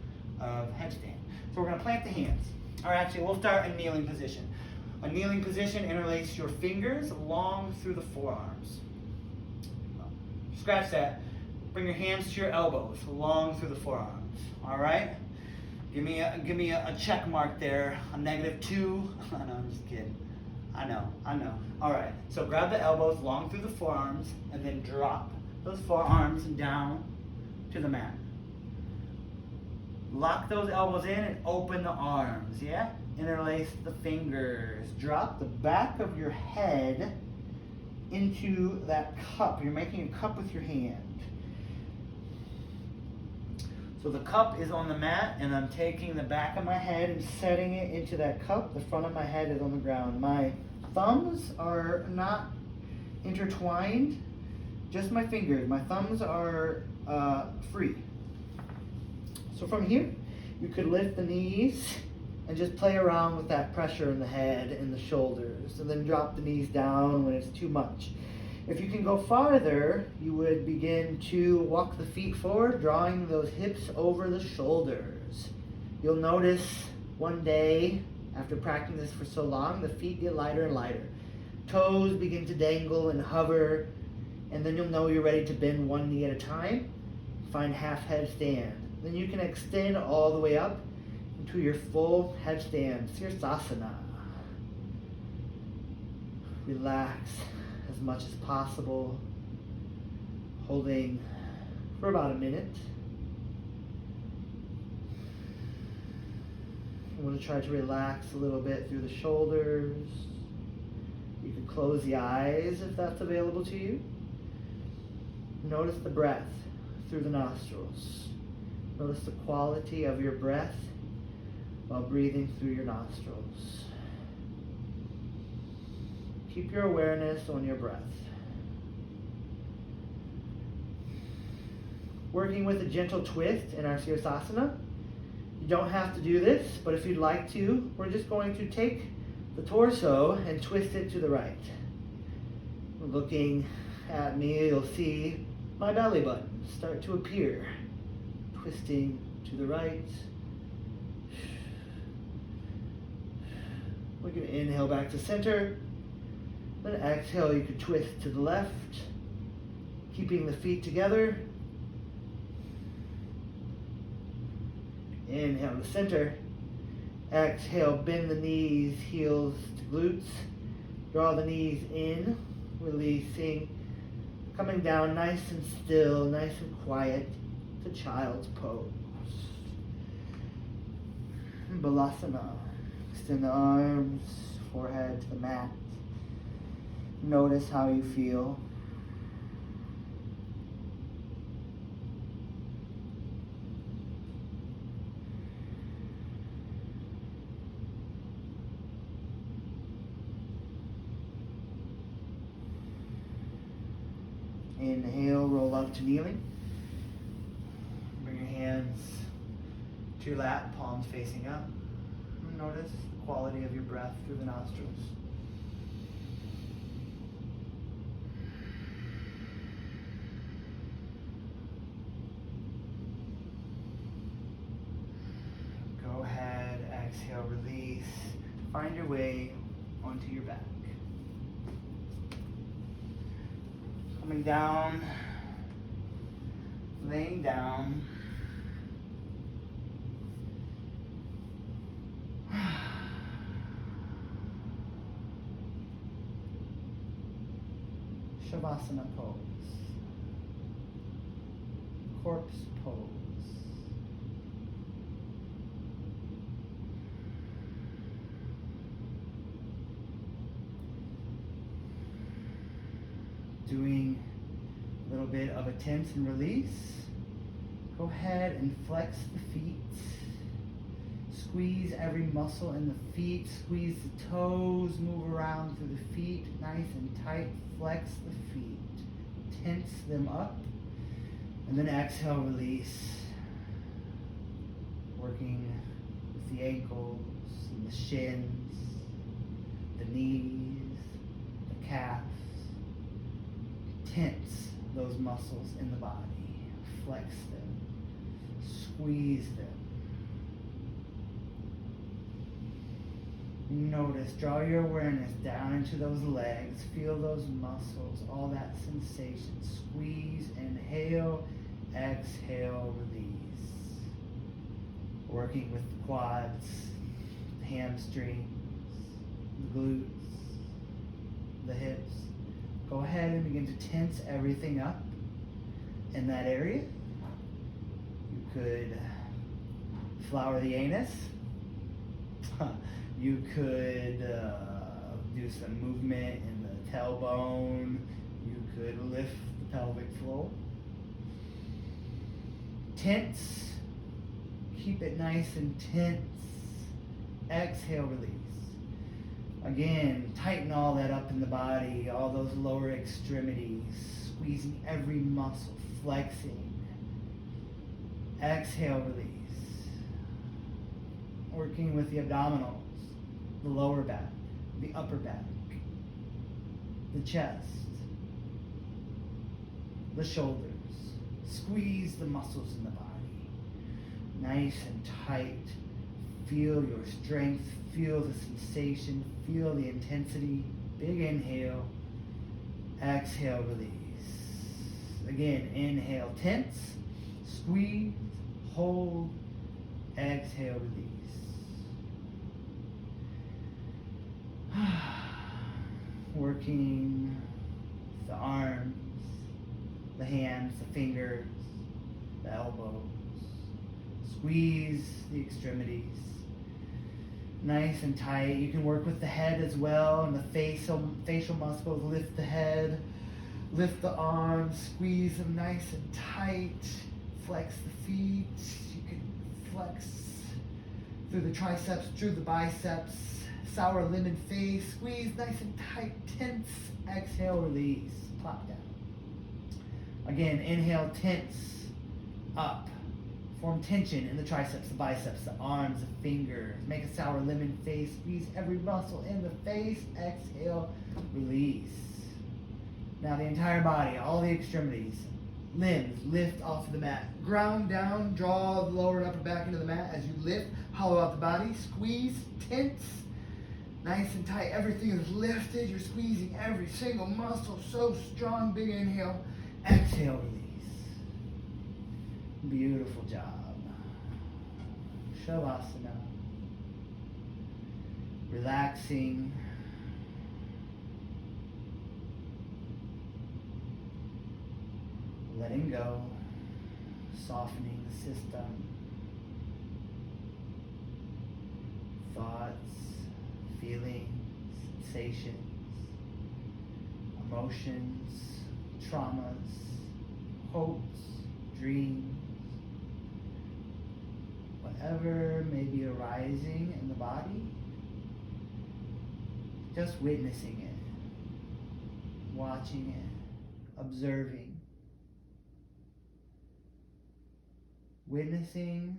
of headstand. So we're going to plant the hands. Or actually, we'll start in kneeling position. A kneeling position, interlace your fingers long through the forearms. Scratch that. Bring your hands to your elbows, long through the forearms. All right? Give me a check mark there, a -2. No, I'm just kidding. I know. All right, so grab the elbows long through the forearms and then drop those forearms down to the mat. Lock those elbows in and open the arms, yeah? Interlace the fingers. Drop the back of your head into that cup. You're making a cup with your hand. So the cup is on the mat, and I'm taking the back of my head and setting it into that cup. The front of my head is on the ground. My thumbs are not intertwined, just my fingers. My thumbs are free. So from here, you could lift the knees and just play around with that pressure in the head and the shoulders, and then drop the knees down when it's too much. If you can go farther, you would begin to walk the feet forward, drawing those hips over the shoulders. You'll notice one day, after practicing this for so long, the feet get lighter and lighter. Toes begin to dangle and hover, and then you'll know you're ready to bend one knee at a time. Find half headstand. Then you can extend all the way up into your full headstand, Sirsasana. Relax as much as possible, holding for about a minute. I'm going to try to relax a little bit through the shoulders. You can close the eyes if that's available to you. Notice the breath through the nostrils. Notice the quality of your breath while breathing through your nostrils. Keep your awareness on your breath. Working with a gentle twist in our Sirsasana. You don't have to do this, but if you'd like to, we're just going to take the torso and twist it to the right. Looking at me, you'll see my belly button start to appear, twisting to the right. We're going to inhale back to center. Then exhale, you can twist to the left, keeping the feet together. Inhale to center. Exhale, bend the knees, heels to glutes. Draw the knees in, releasing, coming down nice and still, nice and quiet to child's pose. Balasana. Extend the arms, forehead to the mat. Notice how you feel. Inhale, roll up to kneeling. Bring your hands to your lap, palms facing up. Notice the quality of your breath through the nostrils. Go ahead, exhale, release. Find your way onto your back. Coming down, laying down. Shavasana pose. Corpse pose. Doing a little bit of a tense and release. Go ahead and flex the feet. Squeeze every muscle in the feet. Squeeze the toes. Move around through the feet. Nice and tight. Flex the feet. Tense them up. And then exhale, release. Working with the ankles and the shins, the knees, the calves. Tense those muscles in the body. Flex them. Squeeze them. Notice, draw your awareness down into those legs. Feel those muscles, all that sensation. Squeeze, inhale, exhale, release. Working with the quads, the hamstrings, the glutes, the hips. Go ahead and begin to tense everything up in that area. You could flower the anus. You could do some movement in the tailbone. You could lift the pelvic floor. Tense. Keep it nice and tense. Exhale, release. Again, tighten all that up in the body, all those lower extremities, squeezing every muscle, flexing. Exhale, release. Working with the abdominals, the lower back, the upper back, the chest, the shoulders. Squeeze the muscles in the body. Nice and tight. Feel your strength. Feel the sensation. Feel the intensity. Big inhale. Exhale, release. Again, inhale, tense. Squeeze. Hold. Exhale, release. Working the arms, the hands, the fingers, the elbows. Squeeze the extremities. Nice and tight. You can work with the head as well and the facial muscles. Lift the head, lift the arms, squeeze them nice and tight. Flex the feet. You can flex through the triceps, through the biceps. Sour lemon face. Squeeze nice and tight. Tense. Exhale, release. Plop down. Again, inhale, tense. Up. Form tension in the triceps, the biceps, the arms, the fingers. Make a sour lemon face. Squeeze every muscle in the face. Exhale, release. Now the entire body, all the extremities, limbs, lift off of the mat. Ground down, draw the lower and upper back into the mat as you lift. Hollow out the body, squeeze, tense. Nice and tight. Everything is lifted. You're squeezing every single muscle. So strong. Big inhale. Exhale, release. Beautiful job. Shavasana. Relaxing. Letting go. Softening the system. Thoughts, feelings, sensations, emotions, traumas, hopes, dreams, whatever may be arising in the body, just witnessing it, watching it, observing, witnessing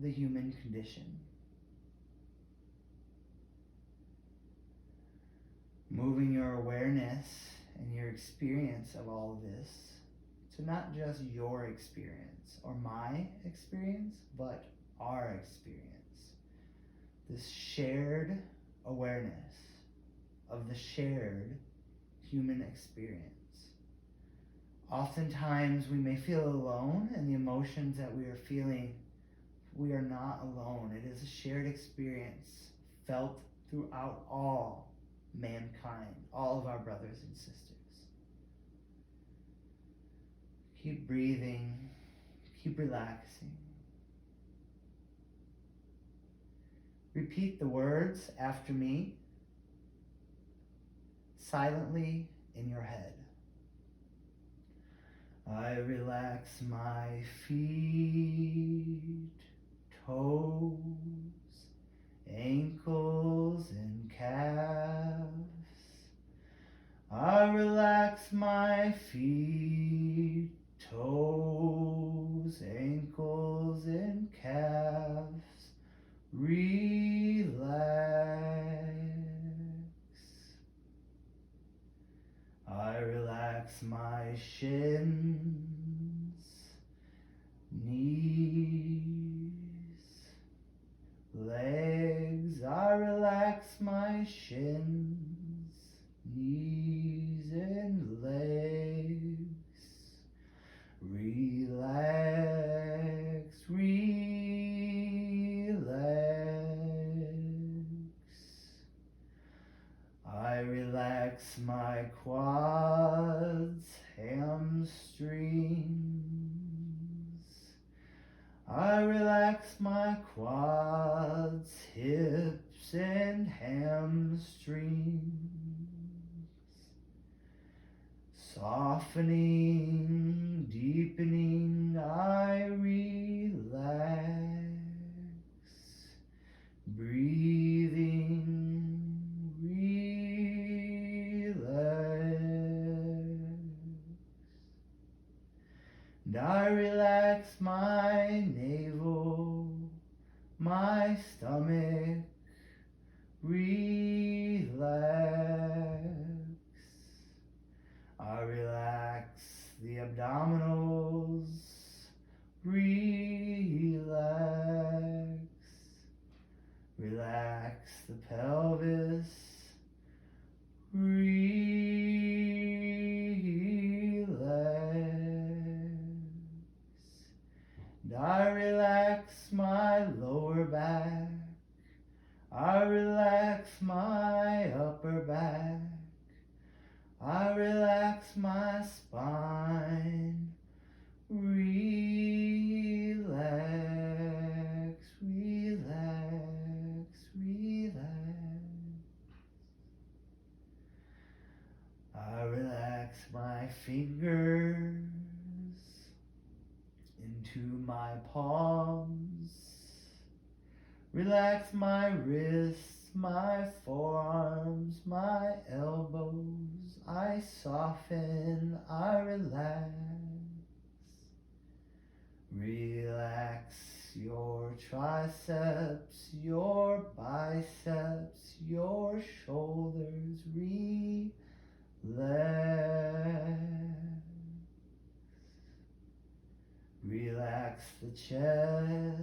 the human condition. Moving your awareness and your experience of all of this to not just your experience or my experience, but our experience. This shared awareness of the shared human experience. Oftentimes we may feel alone in the emotions that we are feeling. We are not alone. It is a shared experience felt throughout all mankind, all of our brothers and sisters. Keep breathing, keep relaxing. Repeat the words after me, silently in your head. I relax my feet, toes, ankles and calves. I relax my feet, toes, ankles and calves. Relax. I relax my shins, knees, legs. I relax my shins, knees and legs. Relax, relax. I relax my quads, hamstrings. I relax my quads, hips and hamstrings. Softening, deepening, I relax. Breathing, and I relax my navel, my stomach, relax. I relax the abdominals, relax. Relax the pelvis, relax. And I relax my lower back. I relax my upper back. I relax my spine. Relax, relax, relax. I relax my fingers into my palms. Relax my wrists, my forearms, my elbows. I soften, I relax. Relax your triceps, your biceps, your shoulders. Relax. Relax the chest.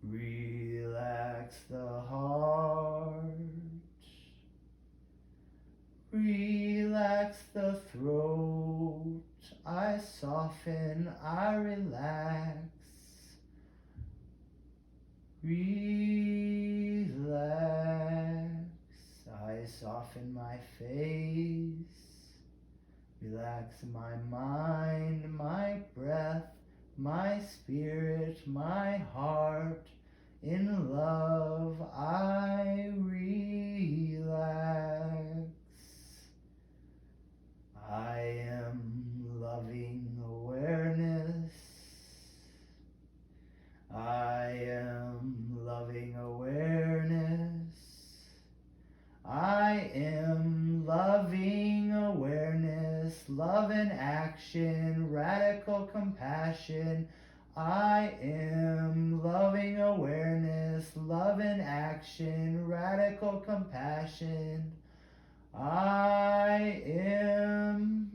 Relax the heart. Relax the throat. I soften, I relax. Relax. I soften my face. Relax my mind, my breath, my spirit, my heart. In love, I relax. I am loving awareness. I am loving awareness. I am loving awareness, love in action, radical compassion. I am loving awareness, love in action, radical compassion. I am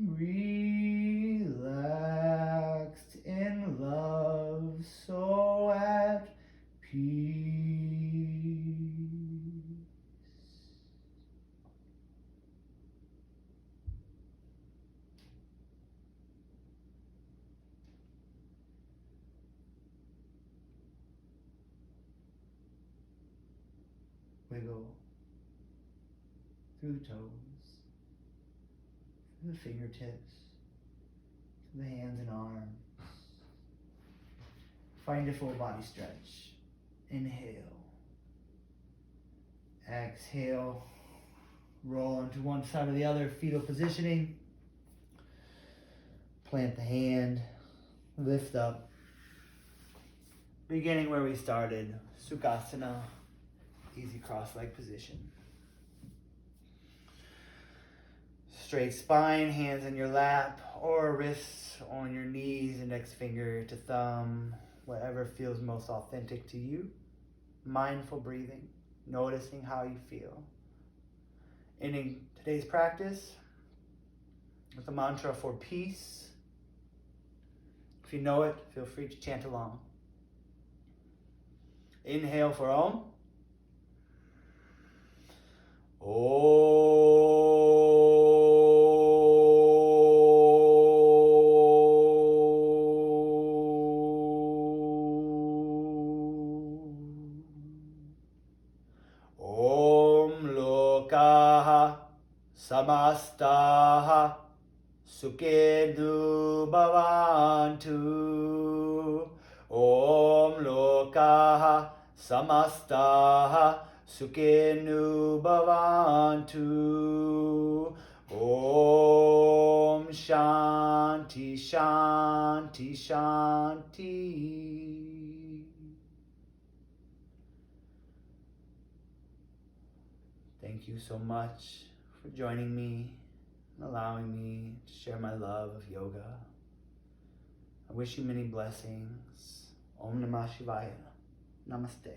relaxed in love, so at peace. Wiggle through the toes, through the fingertips, through the hands and arms. Find a full body stretch. Inhale. Exhale. Roll onto one side or the other, fetal positioning. Plant the hand. Lift up. Beginning where we started. Sukhasana. Easy cross-leg position. Straight spine, hands in your lap or wrists on your knees, index finger to thumb, whatever feels most authentic to you. Mindful breathing, noticing how you feel. Ending today's practice with a mantra for peace. If you know it, feel free to chant along. Inhale for Om. Samastaha Sukhenu Bhavantu. Om Lokaha Samastaha Sukhenu Bhavantu. Om Shanti Shanti Shanti. Thank you so much for joining me and allowing me to share my love of yoga. I wish you many blessings. Om Namah Shivaya. Namaste.